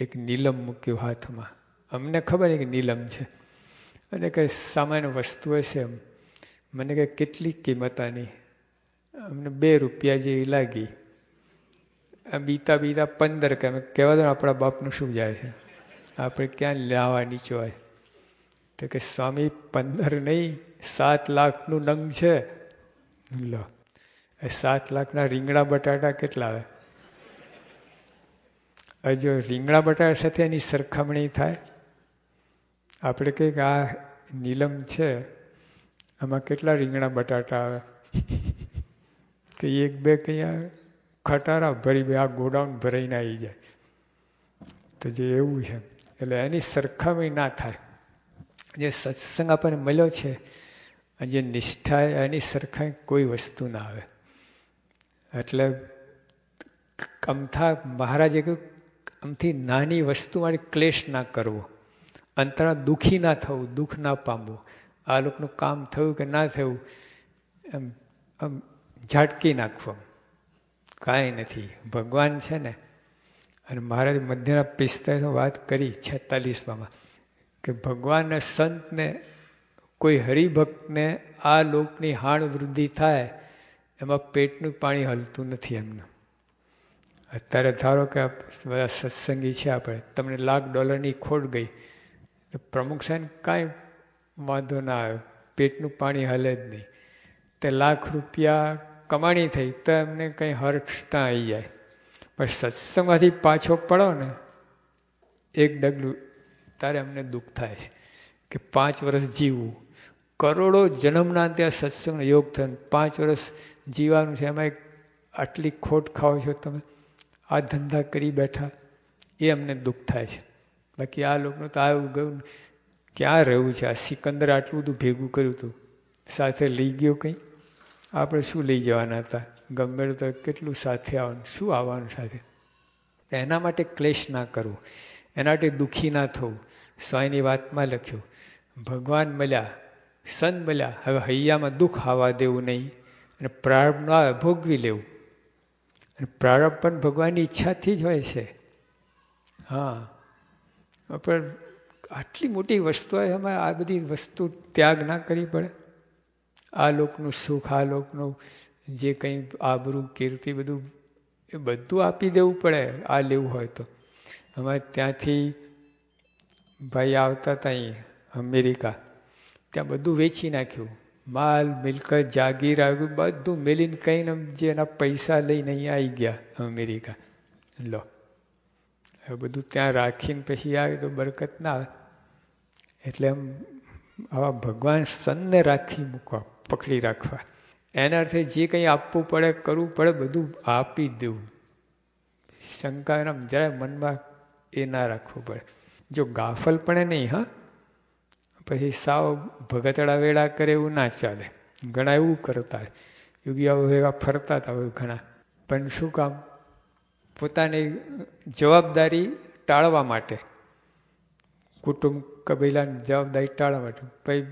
એક નીલમ મૂક્યું હાથમાં. અમને ખબર નહીં કે નીલમ છે, અને કંઈ સામાન્ય વસ્તુ હશે. મને કંઈ કેટલી કિંમત આની? અમને 2 રૂપિયા જેવી લાગી. બીતા 15 કે અમે કહેવા દો આપણા બાપનું શું જાય છે, આપણે ક્યાં લાવવા નીચો હોય? તો કે સ્વામી 15 નહીં, 7 લાખનું નંગ છે. લો, 7 લાખના રીંગણા બટાટા કેટલા આવે? જો રીંગણા બટાટા સાથે એની સરખામણી થાય, આપણે કહીએ કે આ નીલમ છે, આમાં કેટલા રીંગણા બટાટા આવે? કે 1-2 કંઈ આવે? ખટારા ભરી આ ગોડાઉન ભરાઈને આવી જાય. તો જે એવું છે, એટલે એની સરખામણી ના થાય. જે સત્સંગ આપણને મળ્યો છે, જે નિષ્ઠા, એની સરખામણી કોઈ વસ્તુ ના આવે. એટલે અમથા મહારાજે કહ્યું, આમથી નાની વસ્તુ માટે ક્લેશ ના કરવો, અંતરા દુઃખી ના થવું, દુઃખ ના પામવું. આ લોકોનું કામ થયું કે ના થયું એમ આમ ઝાટકી નાખવું, કાંઈ નથી. ભગવાન છે ને. અને મહારાજ મધ્યના 45 વાત કરી 46માં કે ભગવાન સંતને કોઈ હરિભક્તને આ લોકની હાણ વૃદ્ધિ થાય એમાં પેટનું પાણી હલતું નથી એમને. અત્યારે ધારો કે બધા સત્સંગી છે, આપણે તમને $1,00,000 ખોટ ગઈ, તો પ્રમુખ સાહેબ કાંઈ વાંધો ના આવ્યો, પેટનું પાણી હલે જ નહીં. તે ₹1,00,000 કમાણી થઈ તો એમને કંઈ હર્ષતા આવી જાય. પણ સત્સંગમાંથી પાછો પડો ને એક ડગલું, તારે અમને દુઃખ થાય છે કે 5 વર્ષ જીવવું, કરોડો જન્મના ત્યાં સત્સંગનો યોગ થયો, 5 વર્ષ જીવાનું છે, એમાં આટલી ખોટ ખાઓ છો તમે, આ ધંધા કરી બેઠા, એ અમને દુઃખ થાય છે. બાકી આ લોકોનું તો આવ્યું ગયું, ક્યાં રહેવું છે? આ સિકંદર આટલું બધું ભેગું કર્યું હતું, સાથે લઈ ગયો કંઈ? આપણે શું લઈ જવાના હતા? ગમે તો કેટલું સાથે આવવાનું, શું આવવાનું સાથે? એના માટે ક્લેશ ના કરવું, એના માટે દુઃખી ના થવું. સ્વામીની વાતમાં લખ્યું, ભગવાન મળ્યા, સંત મળ્યા, હવે હૈયામાં દુઃખ આવવા દેવું નહીં, અને પ્રારબ્ધ ન આવે ભોગવી લેવું. અને પ્રારબ્ધ પણ ભગવાનની ઈચ્છાથી જ હોય છે. હા, પણ આટલી મોટી વસ્તુ હોય, એમાં આ બધી વસ્તુ ત્યાગ ના કરવી પડે? આ લોકનું સુખ, આ લોકનું જે કંઈ આબરૂ કીર્તિ, બધું એ બધું આપી દેવું પડે આ લેવું હોય તો. અમારે ત્યાંથી ભાઈ આવતા હતા અહીં અમેરિકા, ત્યાં બધું વેચી નાખ્યું, માલ મિલકત જાગીર આવ્યું, બધું મેલીને કહીને જે એના પૈસા લઈને અહીંયા આવી ગયા અમેરિકા. લો, હવે બધું ત્યાં રાખીને પછી આવે તો બરકત ના આવે. એટલે એમ આવા ભગવાન સંતને રાખી મૂકવા, પકડી રાખવા. એના અર્થે જે કંઈ આપવું પડે, કરવું પડે, બધું આપી જ દેવું. શંકા એના જરાય મનમાં એ ના રાખવું પડે. જો ગાફલ પણ નહીં, હા, પછી સાવ ભગતડા વેળા કરે એવું ના ચાલે. ઘણા એવું કરતા, યુગીઓ એવા ફરતા હતા હવે ઘણા. પણ શું કામ? પોતાની જવાબદારી ટાળવા માટે, કુટુંબ કબીલાની જવાબદારી ટાળવા માટે. પછી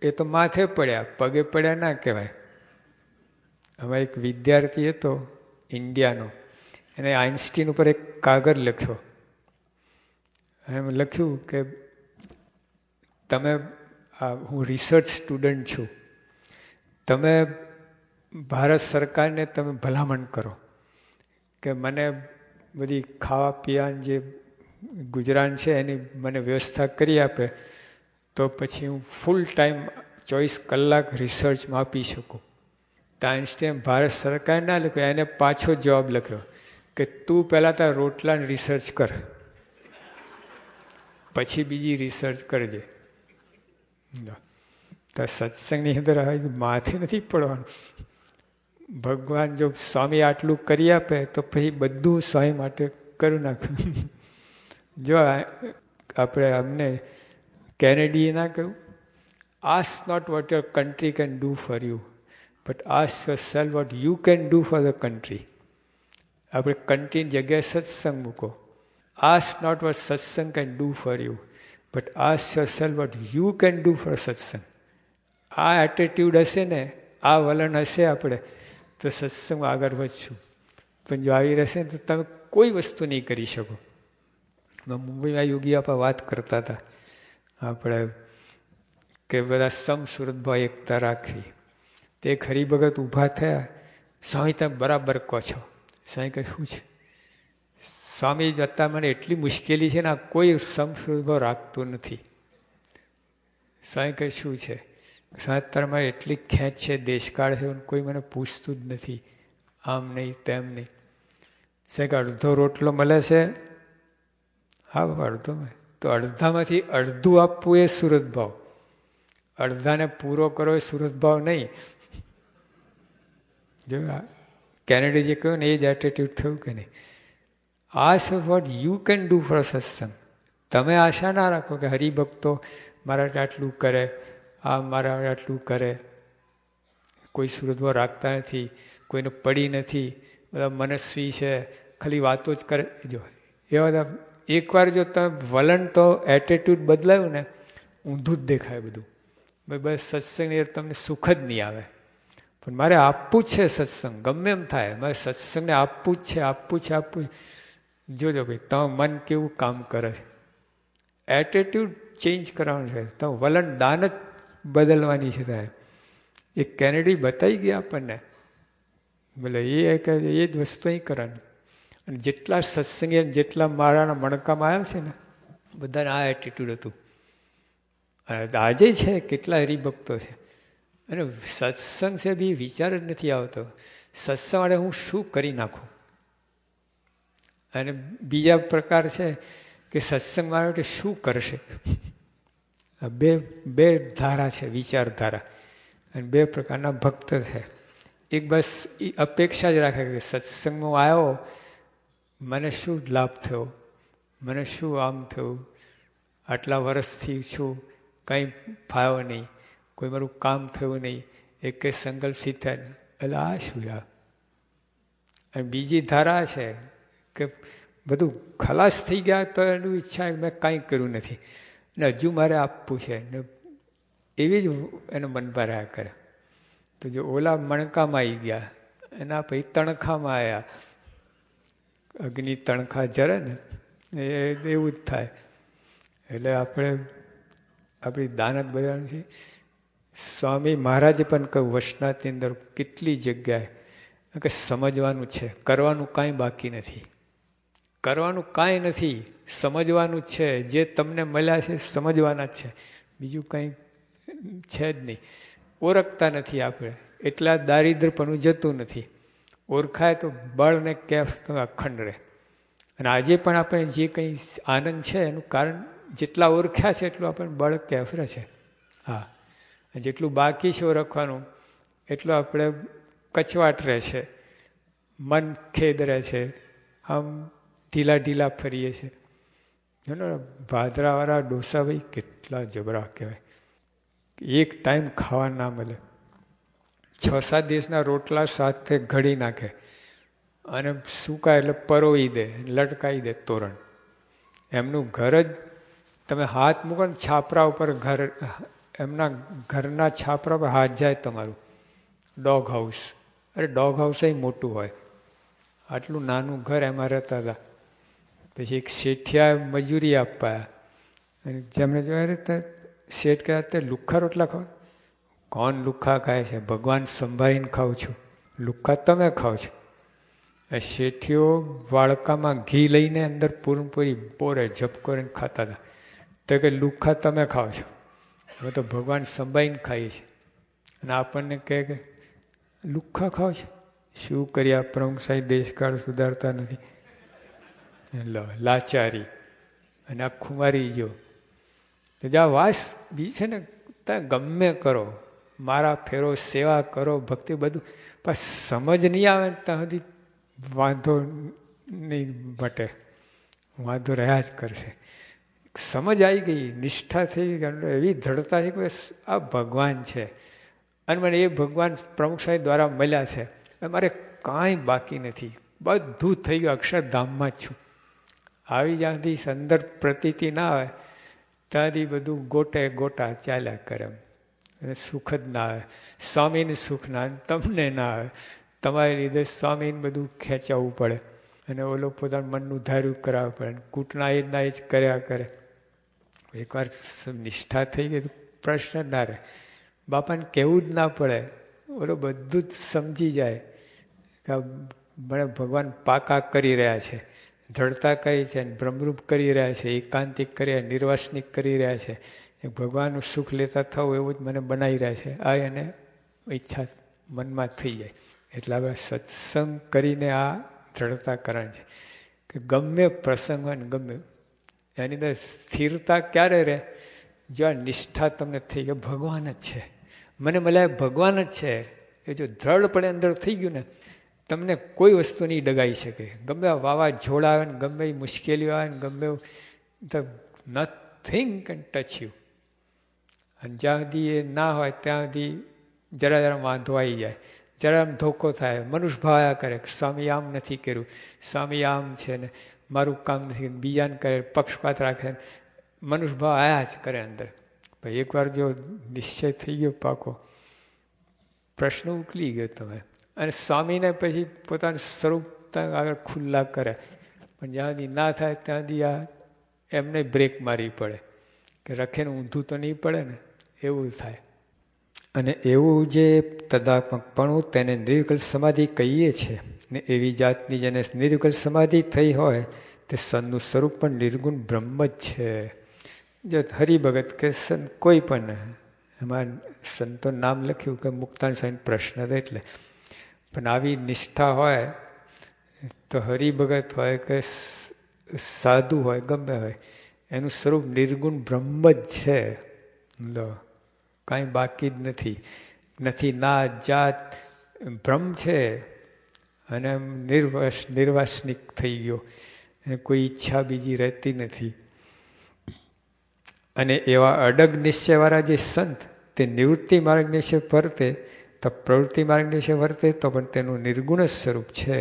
એ તો માથે પડ્યા, પગે પડ્યા ના કહેવાય. હવે એક વિદ્યાર્થી હતો ઇન્ડિયાનો, એને આઇન્સ્ટીન ઉપર એક કાગળ લખ્યો. એમ લખ્યું કે તમે, હું રિસર્ચ સ્ટુડન્ટ છું, તમે ભારત સરકારને તમે ભલામણ કરો કે મને બધી ખાવા પીવાની જે ગુજરાન છે એની મને વ્યવસ્થા કરી આપે તો પછી હું ફૂલ ટાઈમ 24 કલાક રિસર્ચમાં આપી શકું. તો આઈન્સ્ટાઈન ભારત સરકાર ના લખ્યો, એને પાછો જવાબ લખ્યો કે તું પહેલાં તાર રોટલાની રિસર્ચ કર, પછી બીજી રિસર્ચ કરજે. તો સત્સંગની અંદર હવે માથે નથી પડવાનું. ભગવાન જો સ્વામી આટલું કરી આપે તો પછી બધું સ્વામી માટે કરી નાખ્યું. જો આપણે અમને કેનેડીએ ના કહ્યું, ask not what your country can do for you, but ask yourself what you can do for the country. આપણે કન્ટ્રીની જગ્યાએ સત્સંગ મૂકો. Ask not what satsang can do for you, but ask yourself what you can do for satsang. આ attitude હશે ને, આ વલણ હશે આપણે તો સત્સંગમાં આગળ વધશું. પણ જો આવી રહેશે ને તો તમે કોઈ વસ્તુ નહીં કરી શકો. મુંબઈમાં યોગી આપા વાત કરતા હતા આપણે કે બધા સમસુરતભાવ એકતા રાખવી. તે હરિભગત ઊભા થયા, સ્વામી તમે બરાબર કહો છો. સ્વામી કહે શું છે? સ્વામી જતા મને એટલી મુશ્કેલી છે ને આ કોઈ સમસુરતભાવ રાખતું નથી. સ્વામી કહે શું છે? સાતરમાં એટલી ખેંચ છે, દેશકાળ છે, કોઈ મને પૂછતું જ નથી, આમ નહીં તેમ નહીં. સાહેબ અડધો રોટલો મળે છે, હા બાબા અડધો મળે તો અડધામાંથી અડધું આપવું એ સુરતભાવ, અડધાને પૂરો કરો એ સુરતભાવ નહીં. જો કેનેડી જે કહ્યું ને એ જ એટીટ્યુડ થયું કે નહીં. Ask vote you can do for સત્સંગ. તમે આશા ના રાખો કે હરિભક્તો મારા આટલું કરે, આ મારા આટલું કરે. કોઈ સુરતભાવ રાખતા નથી, કોઈને પડી નથી, બધા મનસ્વી છે, ખાલી વાતો જ કરે. જો એવા બધા એકવાર જો તમે વલણ તો એટીટ્યુડ બદલાયું ને ઊંધું જ દેખાય બધું. બસ સત્સંગની તમને સુખ જ નહીં આવે. પણ મારે આપવું જ છે સત્સંગ, ગમે એમ થાય મારે સત્સંગને આપવું જ છે, આપવું છે, આપવું. જોજો ભાઈ તમે મન કેવું કામ કરે છે. એટીટ્યુડ ચેન્જ કરવાનું છે, તમે વલણ દાન જ બદલવાની છે. થાય એ કેનેડી બતાવી ગયા આપણને, બોલે એ જ વસ્તુ અહીં કરવાની. અને જેટલા સત્સંગી જેટલા મારાના મણકામાં આવ્યા છે ને બધાને આ એટીટ્યુડ હતું. આજે છે કેટલા હરિભક્તો છે અને સત્સંગ છે બી વિચાર જ નથી આવતો સત્સંગ માટે હું શું કરી નાખું. અને બીજા પ્રકાર છે કે સત્સંગ મારા માટે શું કરશે. બે ધારા છે, વિચારધારા. અને બે પ્રકારના ભક્ત છે. એક બસ અપેક્ષા જ રાખે કે સત્સંગમાં આવ્યો, મને શું લાભ થયો, મને શું આમ થયું, આટલા વર્ષથી છું કંઈ ફાયો નહીં, કોઈ મારું કામ થયું નહીં, એક કંઈ સંકલ્પ સિદ્ધ થાય નહીં, એટલે આ શું યાર. અને બીજી ધારા છે કે બધું ખલાસ થઈ ગયા તો એનું ઈચ્છા મેં કાંઈ કર્યું નથી ને હજુ મારે આપવું છે ને એવી જ એને મનમાં રહ્યા કરે. તો જો ઓલા મણકામાં આવી ગયા એના પછી તણખામાં આવ્યા, અગ્નિ તણખા જરે ને એવું જ થાય. એટલે આપણે આપણી દાનત બધાનું છે. સ્વામી મહારાજે પણ કહ્યું વૈષ્ણવની અંદર કેટલી જગ્યાએ કે સમજવાનું છે, કરવાનું કાંઈ બાકી નથી, કરવાનું કાંઈ નથી, સમજવાનું જ છે. જે તમને મળ્યા છે સમજવાના જ છે, બીજું કંઈ છે જ નહીં. ઓળખતા નથી આપણે, એટલા દારિદ્ર્યપણું જતું નથી. ઓળખાય તો બળ ને કેફ તો અખંડ રહે. અને આજે પણ આપણે જે કંઈ આનંદ છે એનું કારણ જેટલા ઓળખ્યા છે એટલું આપણને બળ કેફ રહે છે. હા, જેટલું બાકી છે ઓળખવાનું એટલું આપણે કચવાટ રહે છે, મન ખેદ રહે છે, આમ ઢીલા ઢીલા ફરીએ છીએ. ભાદરાવાળા ડોસાભાઈ કેટલા જબરા કહેવાય. એક ટાઈમ ખાવા ના મળે, 6-7 દિવસના રોટલા સાથે ઘડી નાખે અને સૂકાય એટલે પરોવી દે, લટકાવી દે તોરણ. એમનું ઘર જ તમે હાથ મૂકો ને છાપરા ઉપર, ઘર એમના ઘરના છાપરા પર હાથ જાય તમારું. ડોગ હાઉસ, અરે ડોગ હાઉસ એ મોટું હોય, આટલું નાનું ઘર એમાં રહેતા હતા. પછી એક શેઠિયા મજૂરી આપવા અને જેમને જોયા રહેતા શેઠ કહેતા તે લુખ્ખા રોટલા ખાવ. કોણ લુખ્ખા ખાય છે? ભગવાન સંભાળીને ખાઉં છું, લુખ્ખા તમે ખાઓ છો. શેઠીઓ વાળકામાં ઘી લઈને અંદર પૂરણપૂરી બોરે ઝપકો કરીને ખાતા હતા. તો કે લુખ્ખા તમે ખાઓ છો, હવે તો ભગવાન સંભાઈને ખાઈએ છે. અને આપણને કહે કે લુખ્ખા ખાઓ છો. શું કરીએ, આ પ્રમુખ સાહેબ દેશકાળ સુધારતા નથી. લાચારી અને આ ખુમારી જો તો જ્યાં વાસ બીજી છે ને, ત્યાં ગમે કરો, મારા ફેરો, સેવા કરો, ભક્તિ બધું, પણ સમજ નહીં આવે ત્યાં સુધી વાંધો નહીં મટે, વાંધો રહ્યા જ કરશે. સમજ આવી ગઈ, નિષ્ઠા થઈ ગઈ, એવી દ્રઢતા છે કે આ ભગવાન છે અને મને એ ભગવાન પ્રમુખ સાહેબ દ્વારા મળ્યા છે. મારે કાંઈ બાકી નથી, બધું થઈ ગયું, અક્ષરધામમાં જ છું. આવી જ્યાંથી અંદર પ્રતીતિ ના આવે ત્યાંથી બધું ગોટે ગોટા ચાલ્યા કરે, સુખ જ ના આવે. સ્વામીને સુખ ના આવે, તમને ના આવે, તમારી લીધે સ્વામીને બધું ખેંચાવવું પડે અને ઓલો પોતાનું મનનું ધાર્યું કરાવવું પડે, કૂટના એ ના જ કર્યા કરે. એકવાર નિષ્ઠા થઈ ગઈ તો પ્રશ્ન ના રહે, બાપાને કહેવું જ ના પડે, ઓલો બધું જ સમજી જાય કે મને ભગવાન પાકા કરી રહ્યા છે, દ્રઢતા કરી છે, બ્રહ્મરૂપ કરી રહ્યા છે, એકાંતિક કરી રહ્યા, નિર્વાસનિક કરી રહ્યા છે, ભગવાનનું સુખ લેતા થવું એવું જ મને બનાવી રહ્યા છે. આ એને ઈચ્છા મનમાં થઈ જાય. એટલે હવે સત્સંગ કરીને આ દ્રઢતા કરવાની છે કે ગમે પ્રસંગ હોય ને ગમે એની અંદર સ્થિરતા ક્યારે રહે, જો આ નિષ્ઠા તમને થઈ ગઈ ભગવાન જ છે, મને મળ્યા ભગવાન જ છે, એ જો દ્રઢપણે અંદર થઈ ગયું ને, તમને કોઈ વસ્તુ નહીં ડગાઈ શકે. ગમે આ વાવાઝોડા આવે ને, ગમે એ મુશ્કેલીઓ આવે ને, ગમે નથિંગ કેન ટચ યુ. અને જ્યાં સુધી એ ના હોય ત્યાં સુધી જરા જરા વાંધો આવી જાય, જરા આમ ધોકો થાય, મનુષ્ય ભાવ આયા કરે, સ્વામી આમ નથી કર્યું, સ્વામી આમ છે ને મારું કામ નથી, બીજાને કરે, પક્ષપાત રાખે, મનુષ્ય ભાવ આયા જ કરે અંદર. ભાઈ એકવાર જો નિશ્ચય થઈ ગયો પાકો, પ્રશ્ન ઉકલી ગયો તમે. અને સ્વામીને પછી પોતાનું સ્વરૂપ આગળ ખુલ્લા કરે, પણ જ્યાં સુધી ના થાય ત્યાં સુધી આ એમને બ્રેક મારવી પડે કે રખેને ઊંધું તો નહીં પડે ને, એવું થાય. અને એવું જે તદાત્મકપણું તેને નિર્વિકલ્પ સમાધિ કહીએ છીએ ને, એવી જાતની જેને નિર્વિકલ્પ સમાધિ થઈ હોય તે સંતનું સ્વરૂપ પણ નિર્ગુણ બ્રહ્મ જ છે. જો હરિભગત કે સંત કોઈ પણ, એમાં સંતો નામ લખ્યું કે મુક્તાન સ્વામી પ્રશ્ન હતો એટલે, પણ આવી નિષ્ઠા હોય તો હરિભગત હોય કે સાધુ હોય, ગમે હોય, એનું સ્વરૂપ નિર્ગુણ બ્રહ્મ જ છે. લો કાંઈ બાકી જ નથી, નાત જાત, બ્રહ્મ છે. અને નિર્વાસનિક થઈ ગયો, અને કોઈ ઈચ્છા બીજી રહેતી નથી. અને એવા અડગ નિશ્ચયવાળા જે સંત તે નિવૃત્તિ માર્ગ નિશ્ચય વર્તે તો પ્રવૃત્તિ માર્ગ નિશ્ચય વર્તે તો પણ તેનું નિર્ગુણ સ્વરૂપ છે.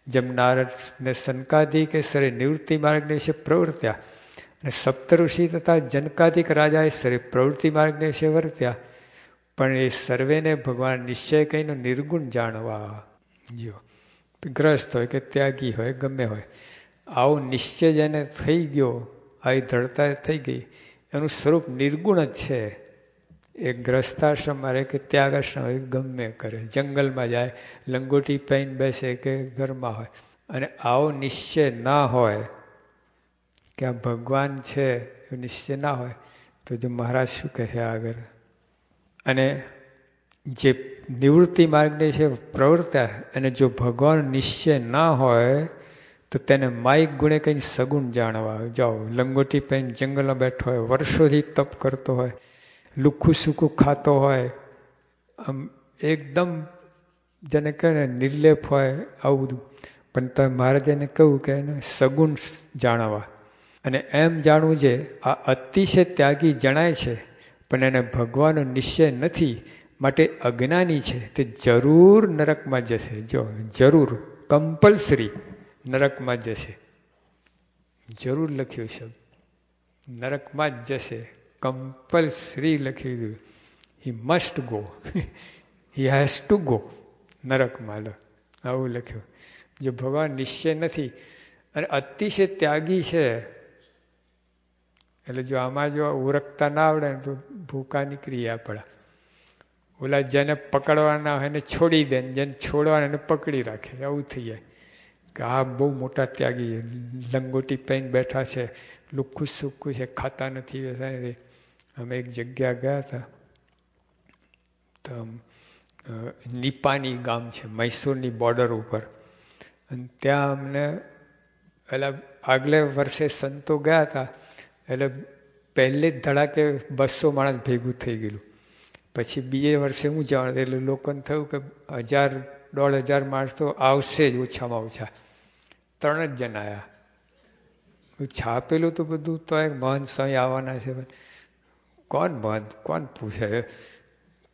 જેમ નારદને સનકાદિકે સરે નિવૃત્તિ માર્ગ નિશ્ચય પ્રવર્ત્યા અને સપ્તઋષિ તથા જનકાદિક રાજાએ સરે પ્રવૃત્તિ માર્ગ નિશ્ચય વર્ત્યા, પણ એ સર્વેને ભગવાન નિશ્ચય કહીને નિર્ગુણ જાણવા. જો ગ્રસ્ત હોય કે ત્યાગી હોય, ગમે હોય, આવો નિશ્ચય જેને થઈ ગયો, આવી દ્રઢતા થઈ ગઈ, એનું સ્વરૂપ નિર્ગુણ જ છે. એ ગ્રસ્તાશ્રમમાં રહે કે ત્યાગાશ્રમ હોય, ગમે કરે, જંગલમાં જાય, લંગોટી પહેરીને બેસે કે ઘરમાં હોય, અને આવો નિશ્ચય ના હોય કે આ ભગવાન છે, એ નિશ્ચય ના હોય તો જો મહારાજ શું કહે આગળ. અને જે નિવૃત્તિ માર્ગને છે પ્રવર્ત્યા, અને જો ભગવાન નિશ્ચય ના હોય તો તેને માઇક ગુણે કંઈ સગુણ જાણવા. જાઓ લંગોટી પહેરીને જંગલમાં બેઠો હોય, વર્ષોથી તપ કરતો હોય, લુખ્ખું સૂકું ખાતો હોય, આમ એકદમ જેને કહે ને નિર્લેપ હોય, આવું બધું, પણ તો મહારાજને કહ્યું કે એને સગુણ જાણવા. અને એમ જાણવું છે, આ અતિશય ત્યાગી જણાય છે પણ એને ભગવાનનો નિશ્ચય નથી, માટે અજ્ઞાની છે, તે જરૂર નરકમાં જશે. જો જરૂર, કમ્પલસરી નરકમાં જશે. જરૂર લખ્યું છે, નરકમાં જ જશે, કમ્પલસરી લખી દીધું. He must go, he has to go નરકમાં. આવું લખ્યું. જો ભગવાન નિશ્ચય નથી અને અતિશય ત્યાગી છે, એટલે જો આમાં જો ઉરકતા ના આવડે ને તો ભૂકા નીકળી આપણા. ઓલા જેને પકડવાના હોય એને છોડી દે, જેને છોડવાના એને પકડી રાખે, આવું થઈ જાય. કે આ બહુ મોટા ત્યાગી, લંગોટી પહેરીને બેઠા છે, લુખ્ખું સુખ્ખું છે, ખાતા નથી. અમે એક જગ્યા ગયા હતા, તો નિપાની ગામ છે મૈસૂરની બોર્ડર ઉપર, અને ત્યાં અમને એટલે આગલે વર્ષે સંતો ગયા હતા, એટલે પહેલે જ ધડાકે 200 માણસ ભેગું થઈ ગયેલું. પછી બીજે વર્ષે હું જવાનું, એટલે લોકોને થયું કે 1000-1500 માણસ તો આવશે જ ઓછામાં ઓછા. 3 જ જણ આવ્યા. છાપેલું તો બધું તો એક મહંત સ્વામી આવવાના છે, કોણ મહંત, કોણ પૂછે?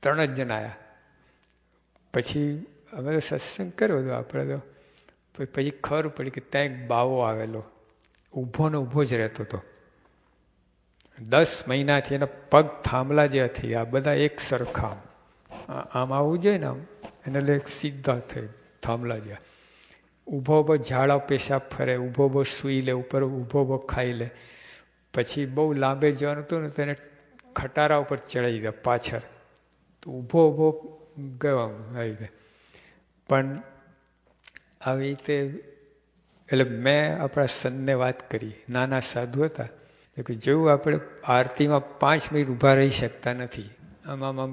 3 જ જણ આવ્યા. પછી અમે તો સત્સંગ કર્યો હતો આપણે તો, પછી ખબર પડી કે ત્યાં એક બાવો આવેલો, ઊભો ને ઊભો જ રહેતો હતો. 10 મહિનાથી એના પગ થાંભલા જેવા થઈ ગયા, બધા એક સરખા, આમ આવવું જોઈએ ને, આમ એને સીધા થઈ થાંભલા જેવા. ઊભો ઊભો ઝાડા પેશાબ ફરે, ઊભો ઊભો સૂઈ લે, ઉપર ઊભો ઊભો ખાઈ લે. પછી બહુ લાંબે જવાનું હતું ને તો એને ખટારા ઉપર ચડાવી દે પાછળ, તો ઊભો ઊભો ગયો આવી રીતે. પણ આવી રીતે એટલે મેં આપણા સંતને વાત કરી, નાના સાધુ હતા, કે જેવું આપણે આરતીમાં 5 મિનિટ ઊભા રહી શકતા નથી, આમ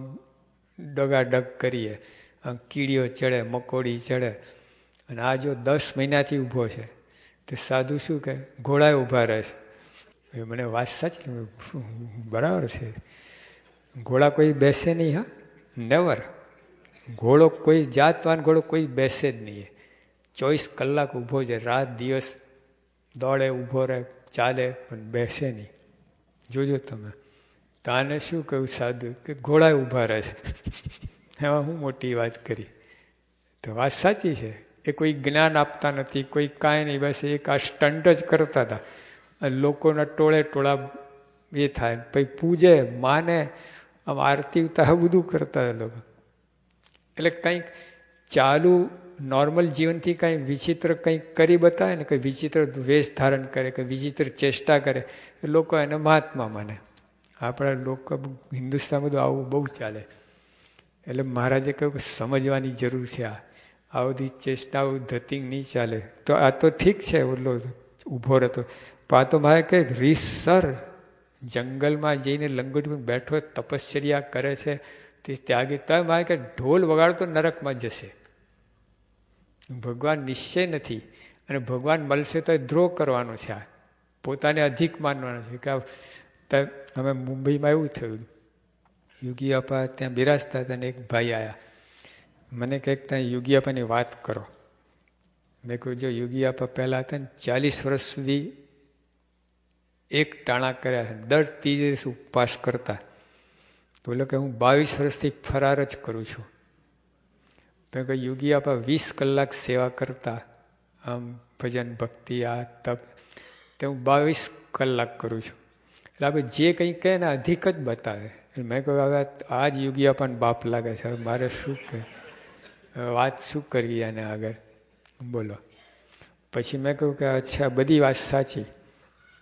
ડગાડગ કરીએ, આમ કીડીઓ ચડે, મકોડી ચડે, અને આ જો 10 મહિનાથી ઊભો છે, તો સાધુ શું કહે, ઘોડાએ ઊભા રહે છે. મને વાત સાચી, બરાબર છે. ઘોડા કોઈ બેસે નહીં, હા, નેવર. ઘોડો કોઈ જાતવાન ઘોડો કોઈ બેસે જ નહીં, 24 કલાક ઊભો છે, રાત દિવસ દોડે, ઊભો રહે, ચાલે, પણ બેસે નહીં. જોજો તમે. તો આને શું કહ્યું સાધુ, કે ઘોડાએ ઊભા રહે છે. એમાં હું મોટી વાત કરી. તો વાત સાચી છે. એ કોઈ જ્ઞાન આપતા નથી, કોઈ કાંઈ નહીં, બસ એક આ સ્ટન્ટ જ કરતા હતા. લોકોના ટોળા એ થાય, પછી પૂજે, માને, આમ આરતી ઉતાર બધું કરતા હતા લોકો. એટલે કંઈક ચાલુ નોર્મલ જીવનથી કંઈ વિચિત્ર કંઈક કરી બતાવે ને, કંઈ વિચિત્ર વેશ ધારણ કરે, કંઈ વિચિત્ર ચેષ્ટા કરે, એ લોકો એને મહાત્મા માને. આપણા લોકો હિન્દુસ્તાન બધું આવું બહુ ચાલે. એટલે મહારાજે કહ્યું કે સમજવાની જરૂર છે, આ બધી ચેષ્ટાઓ ધતિંગ નહીં ચાલે. તો આ તો ઠીક છે, ઓલો ઊભો રહેતો, પણ આ તો મારે કે રીતસર જંગલમાં જઈને લંગોટી બેઠો તપશ્ચર્યા કરે છે, તે ત્યાગી, તો મારે કે ઢોલ વગાડતો નરકમાં જશે. ભગવાન નિશ્ચય નથી, અને ભગવાન મળશે તો દ્રોહ કરવાનો છે, આ પોતાને અધિક માનવાનો છે. કે અમે મુંબઈમાં એવું થયું, યોગી આપા ત્યાં બિરાજતા હતા, અને એક ભાઈ આવ્યા, મને કંઈક ત્યાં યોગી આપાની વાત કરો. મેં કહ્યું, જો યોગી આપા પહેલાં હતા ને 40 વર્ષ સુધી એક ટાણા કર્યા છે, દર ત્રીજે દિવસ ઉપવાસ કરતા. બોલો કે હું 22 વર્ષથી ફરાર જ કરું છું. મેં કહ્યું, યોગી આપા 20 કલાક સેવા કરતા, આમ ભજન ભક્તિ આ તપ, તે હું 22 કલાક કરું છું. એટલે આપણે જે કંઈ કહે ને અધિક જ બતાવે. મેં કહ્યું, હવે આ જ યોગી આપાને બાપ લાગે છે, હવે મારે શું કહે, વાત શું કરવી આને આગળ, બોલો. પછી મેં કહ્યું કે અચ્છા, બધી વાત સાચી,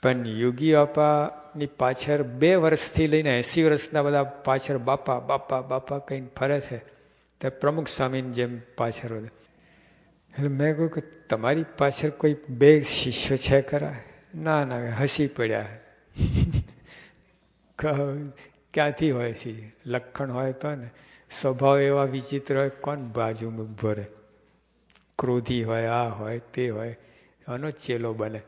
પણ યોગી બાપાની પાછળ 2 વર્ષથી લઈને 80 વર્ષના બધા પાછળ બાપા બાપા બાપા કહીને ફરે છે, તે પ્રમુખ સ્વામીની જેમ પાછળ વધે. એટલે મેં કહ્યું કે તમારી પાછળ કોઈ 2 શિષ્યો છે ખરા? ના ના, હસી પડ્યા. ક્યાંથી હોય છે, લક્ષણ હોય તો ને, સ્વભાવ એવા વિચિત્ર હોય, કોણ બાજુમાં ઊભો રહે? ક્રોધી હોય, આ હોય, તે હોય, આનો ચેલો બને.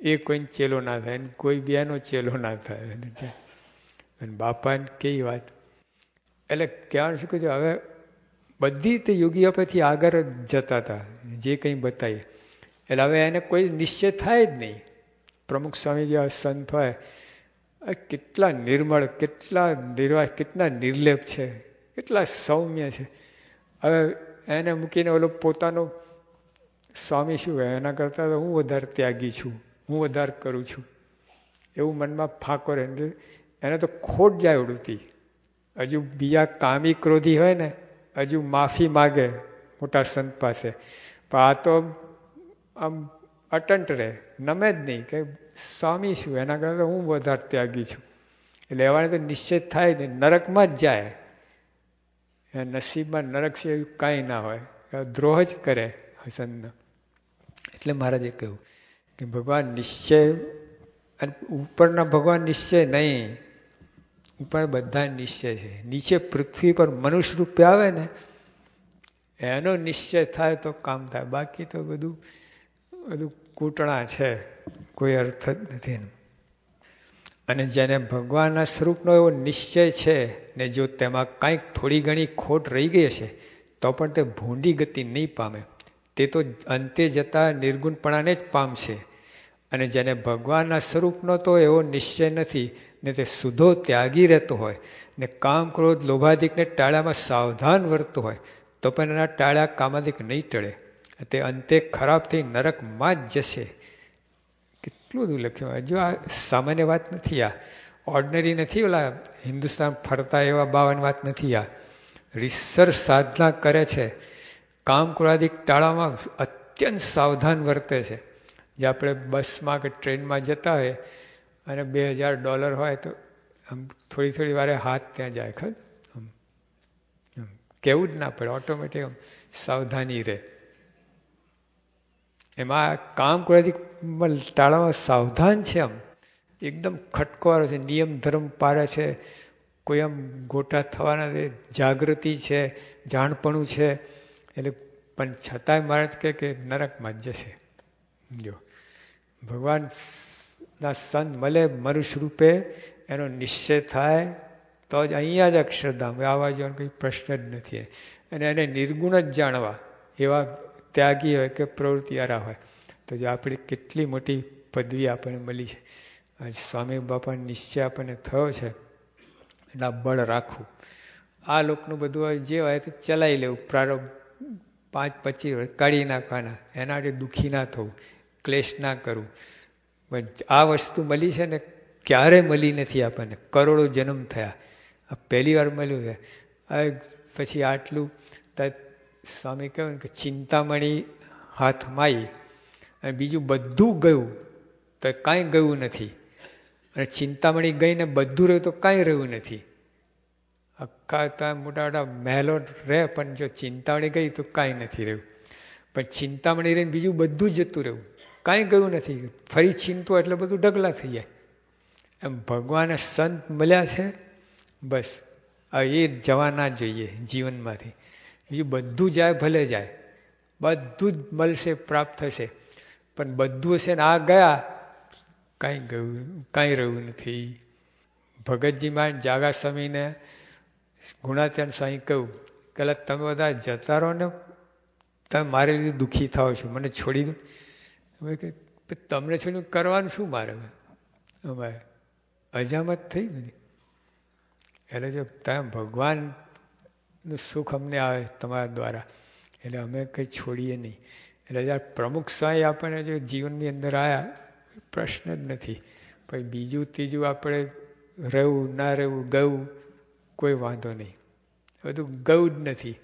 એ કોઈને ચેલો ના થાય, કોઈ બેનો ચેલો ના થાય. અને બાપાને કેવી વાત. એટલે કહેવાનું શું કહે છે, હવે બધી તે યોગી અપેથી આગળ જતા હતા, જે કંઈ બતાવીએ. એટલે હવે એને કોઈ નિશ્ચય થાય જ નહીં. પ્રમુખ સ્વામી જેવા સંત હોય, કેટલા નિર્મળ, કેટલા નિર્વાહ, કેટલા નિર્લેપ છે, કેટલા સૌમ્ય છે. હવે એને મૂકીને ઓલો પોતાનો સ્વામી શું કહે, એના કરતાં હું વધારે ત્યાગી છું, હું વધારે કરું છું, એવું મનમાં ફાંકો રહે. એને તો ખોટ જાય ઉડતી. હજુ બીજા કામી ક્રોધી હોય ને, હજુ માફી માગે મોટા સંત પાસે, પણ આ તો આમ અટંટ રહે, નમે જ નહીં કે સ્વામી શું, એના કરતાં હું વધારે ત્યાગી છું. એટલે એવાને તો નિશ્ચિત થાય ને, નરકમાં જ જાય. નસીબમાં નરક છે એવું કાંઈ ના હોય, દ્રોહ જ કરે હસનનો. એટલે મહારાજે કહ્યું કે ભગવાન નિશ્ચય, અને ઉપરના ભગવાન નિશ્ચય નહીં, ઉપર બધા નિશ્ચય છે. નીચે પૃથ્વી પર મનુષ્ય રૂપે આવે ને એનો નિશ્ચય થાય તો કામ થાય, બાકી તો બધું કૂટણા છે, કોઈ અર્થ જ નથી. અને જેને ભગવાનના સ્વરૂપનો એવો નિશ્ચય છે ને જો તેમાં કાંઈક થોડી ઘણી ખોટ રહી ગઈ હશે તો પણ તે ભૂંડી ગતિ નહીં પામે, તે તો અંતે જતા નિર્ગુણપણાને જ પામશે. અને જેને ભગવાનના સ્વરૂપનો તો એવો નિશ્ચય નથી ને તે શુદ્ધો ત્યાગી રહેતો હોય ને કામ ક્રોધ લોભાધિકને ટાળામાં સાવધાન વર્તતો હોય તો પણ એના ટાળા કામાધિક નહીં ટળે, તે અંતે ખરાબ થઈ નરકમાં જ જશે. કેટલું બધું લખ્યું. હજુ આ સામાન્ય વાત નથી, આ ઓર્ડિનરી નથી, ઓલા હિન્દુસ્તાન ફરતા એવા બાવાની વાત નથી. આ રીસર સાધના કરે છે, કામ ક્રોધાધિક ટાળામાં અત્યંત સાવધાન વર્તે છે. જે આપણે બસમાં કે ટ્રેનમાં જતા હોય અને $2000 હોય તો આમ થોડી વારે હાથ ત્યાં જાય, ખબર કેવું જ ના પડે, ઓટોમેટિક આમ સાવધાની રહે. એમાં કામ ક્રોધાધિક ટાળામાં સાવધાન છે, આમ એકદમ ખટકોરો છે, નિયમ ધર્મ પાળે છે, કોઈ આમ ગોટા થવાના દે, જાગૃતિ છે, જાણપણું છે. એટલે પણ છતાંય મહારાજ કહે કે નરકમાં જ જશે. જો ભગવાનના સંત મળે મનુષ્ય રૂપે, એનો નિશ્ચય થાય તો જ અહીંયા જ અક્ષરધામ આવવા જવાનો કંઈ પ્રશ્ન જ નથી. અને એને નિર્ગુણ જ જાણવા એવા ત્યાગી હોય કે પ્રવૃત્તિવાળા હોય તો જે આપણી કેટલી મોટી પદવી આપણને મળી છે. આજ સ્વામી બાપાનો નિશ્ચય આપણને થયો છે, એના બળ રાખવું. આ લોકનું બધું હોય જે હોય તો ચલાવી લેવું, પ્રારંભ 5-25 વર્ષ કાઢી નાખવાના, એના માટે દુઃખી ના થવું, ક્લેશ ના કરવું. આ વસ્તુ મળી છે ને ક્યારેય મળી નથી આપણને, કરોડો જન્મ થયા, આ પહેલી વાર મળ્યું છે. પછી આટલું સ્વામી કહ્યું કે ચિંતામણી હાથમાં આવી અને બીજું બધું ગયું તો કાંઈ ગયું નથી, અને ચિંતામણી ગઈને બધું રહ્યું તો કાંઈ રહ્યું નથી. આખા મોટા મોટા મહેલો રહે પણ જો ચિંતામણી ગઈ તો કાંઈ નથી રહ્યું. પણ ચિંતામણી રહીને બીજું બધું જતું રહ્યું, કાંઈ ગયું નથી. ફરી ચિંતો એટલે બધું ઢગલા થઈ જાય. એમ ભગવાને સંત મળ્યા છે, બસ એ જવા ના જોઈએ જીવનમાંથી. બીજું બધું જાય ભલે જાય, બધું જ મળશે, પ્રાપ્ત થશે, પણ બધું હશે ને આ ગયા કાંઈ ગયું, કાંઈ રહ્યું નથી. ભગતજીમાં જાગા સ્વામીને ગુણાત્યાન સ્વામી કહ્યું કે તમે બધા જતા રહો ને, તમે મારે લીધે દુઃખી થાઓ છો, મને છોડી દો. હવે કે તમને છોડીને કરવાનું શું મારે? અમારે અજામત થઈ બધી. એટલે જો તમે ભગવાનનું સુખ અમને આવે તમારા દ્વારા, એટલે અમે કંઈ છોડીએ નહીં. એટલે જ્યારે પ્રમુખ સ્વામી આપણને જો જીવનની અંદર આવ્યા, પ્રશ્ન જ નથી. પછી બીજું ત્રીજું આપણે રહેવું ના રહેવું, ગયું કોઈ વાંધો નહીં, બધું ગયું જ નથી.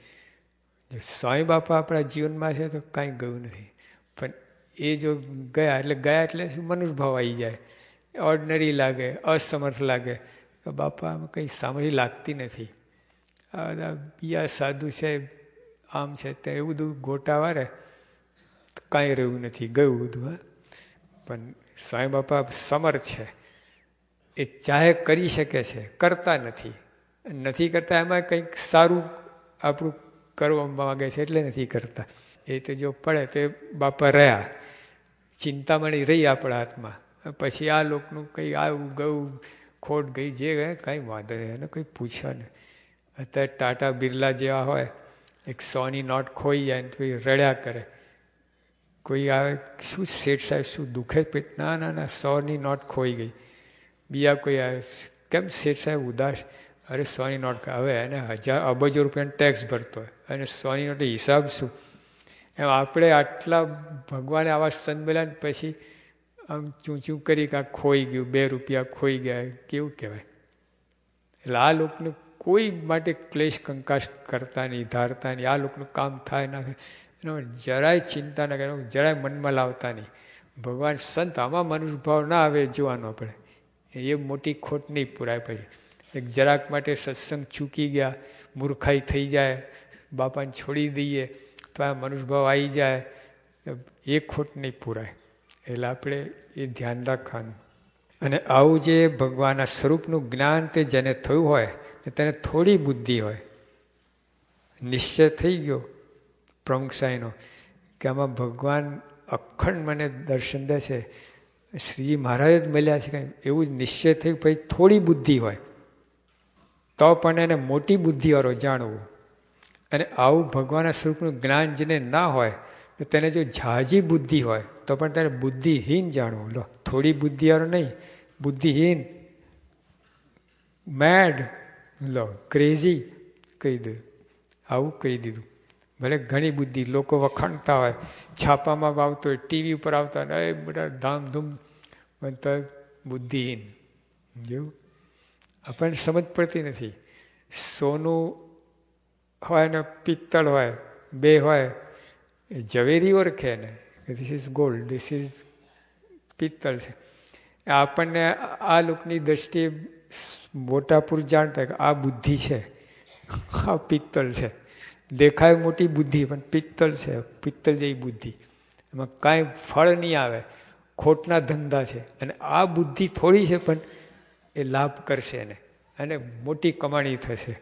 જો સ્વામી બાપા આપણા જીવનમાં છે તો કાંઈ ગયું નથી. પણ એ જો ગયા એટલે શું મનુષ્ય ભાવ આવી જાય, ઓર્ડિનરી લાગે, અસમર્થ લાગે કે બાપા આમાં કંઈ સામરી લાગતી નથી. આ બધા બીજા સાધુ છે, આમ છે તે એવું બધું ગોટા વારે કાંઈ રહ્યું નથી, ગયું બધું. હા, પણ સ્વામી બાપા સમર્થ છે, એ ચાહે કરી શકે છે, કરતા નથી કરતા. એમાં કંઈક સારું આપણું કરવા માગે છે એટલે નથી કરતા. એ તો જો પડે તો બાપા રહ્યા, ચિંતામણી રહી આપણા હાથમાં. પછી આ લોકનું કંઈ આવું ગયું, ખોટ ગઈ, જે ગયા કાંઈ વાંધો નહીં, એને કંઈ પૂછવા નહીં. અત્યારે ટાટા બિરલા જેવા હોય, એક 100ની નોટ ખોઈ જાય ને તો રડ્યા કરે. કોઈ આવે શું શેઠ સાહેબ શું દુઃખે પેટ? ના 100ની નોટ ખોઈ ગઈ. બીજા કોઈ આવે, કેમ શેઠ સાહેબ ઉદાસ? અરે 100ની નોટ. હવે એને અબજો રૂપિયાનો ટેક્સ ભરતો હોય અને 100ની નોટ હિસાબ શું? એમ આપણે આટલા ભગવાને આવા સંત મળ્યા ને પછી આમ ચૂંચું કરી કે આ ખોઈ ગયું, 2 રૂપિયા ખોઈ ગયા, કેવું કહેવાય? એટલે આ લોકોને કોઈ માટે ક્લેશ કંકાશ કરતા નહીં, ધારતા નહીં. આ લોકોનું કામ થાય ના થાય એના જરાય ચિંતા ના કરે, જરાય મનમાં લાવતા નહીં. ભગવાન સંત આમાં મનુષ્ય ભાવ ના આવે જોવાનો આપણે, એ મોટી ખોટ નહીં પુરાય. પછી એક જરાક માટે સત્સંગ ચૂકી ગયા, મૂર્ખાઈ થઈ જાય, બાપાને છોડી દઈએ તો આ મનુષ્ય ભાવ આવી જાય, એ ખોટ નહીં પૂરાય. એટલે આપણે એ ધ્યાન રાખવાનું. અને આવું જે ભગવાનના સ્વરૂપનું જ્ઞાન તે જેને થયું હોય તેને થોડી બુદ્ધિ હોય, નિશ્ચય થઈ ગયો પ્રમુખ સાંઈનો કે આમાં ભગવાન અખંડ મને દર્શન દે છે, શ્રીજી મહારાજ જ મળ્યા છે, કંઈ એવું જ નિશ્ચય થયું. પછી થોડી બુદ્ધિ હોય તો પણ એને મોટી બુદ્ધિવાળો જાણવું. અને આવું ભગવાનના સ્વરૂપનું જ્ઞાન જેને ના હોય તો તેને જો ઝાઝી બુદ્ધિ હોય તો પણ તેને બુદ્ધિહીન જાણવું. લો, થોડી બુદ્ધિવાળો નહીં, બુદ્ધિહીન, મેડ, લો, ક્રેઝી કહી દીધું. આવું કહી દીધું. ભલે ઘણી બુદ્ધિ લોકો વખાણતા હોય, છાપામાં આવતો હોય, ટીવી ઉપર આવતા હોય, એ બધા ધામધૂમ, પણ તો બુદ્ધિહીન. જેવું આપણને સમજ પડતી નથી. સોનું હોય ને પિત્તળ હોય, બે હોય, ઝવેરી ઓળખે ને this is gold, this is પિત્તળ છે. આપણને આ લોકની દ્રષ્ટિએ મોટા પુરુષ જાણતા કે આ બુદ્ધિ છે, આ પિત્તળ છે. દેખાય મોટી બુદ્ધિ પણ પિત્તળ છે, પિત્તળ જેવી બુદ્ધિ. એમાં કાંઈ ફળ નહીં આવે, ખોટના ધંધા છે. અને આ બુદ્ધિ થોડી છે પણ એ લાભ કરશે એને, અને મોટી કમાણી થશે.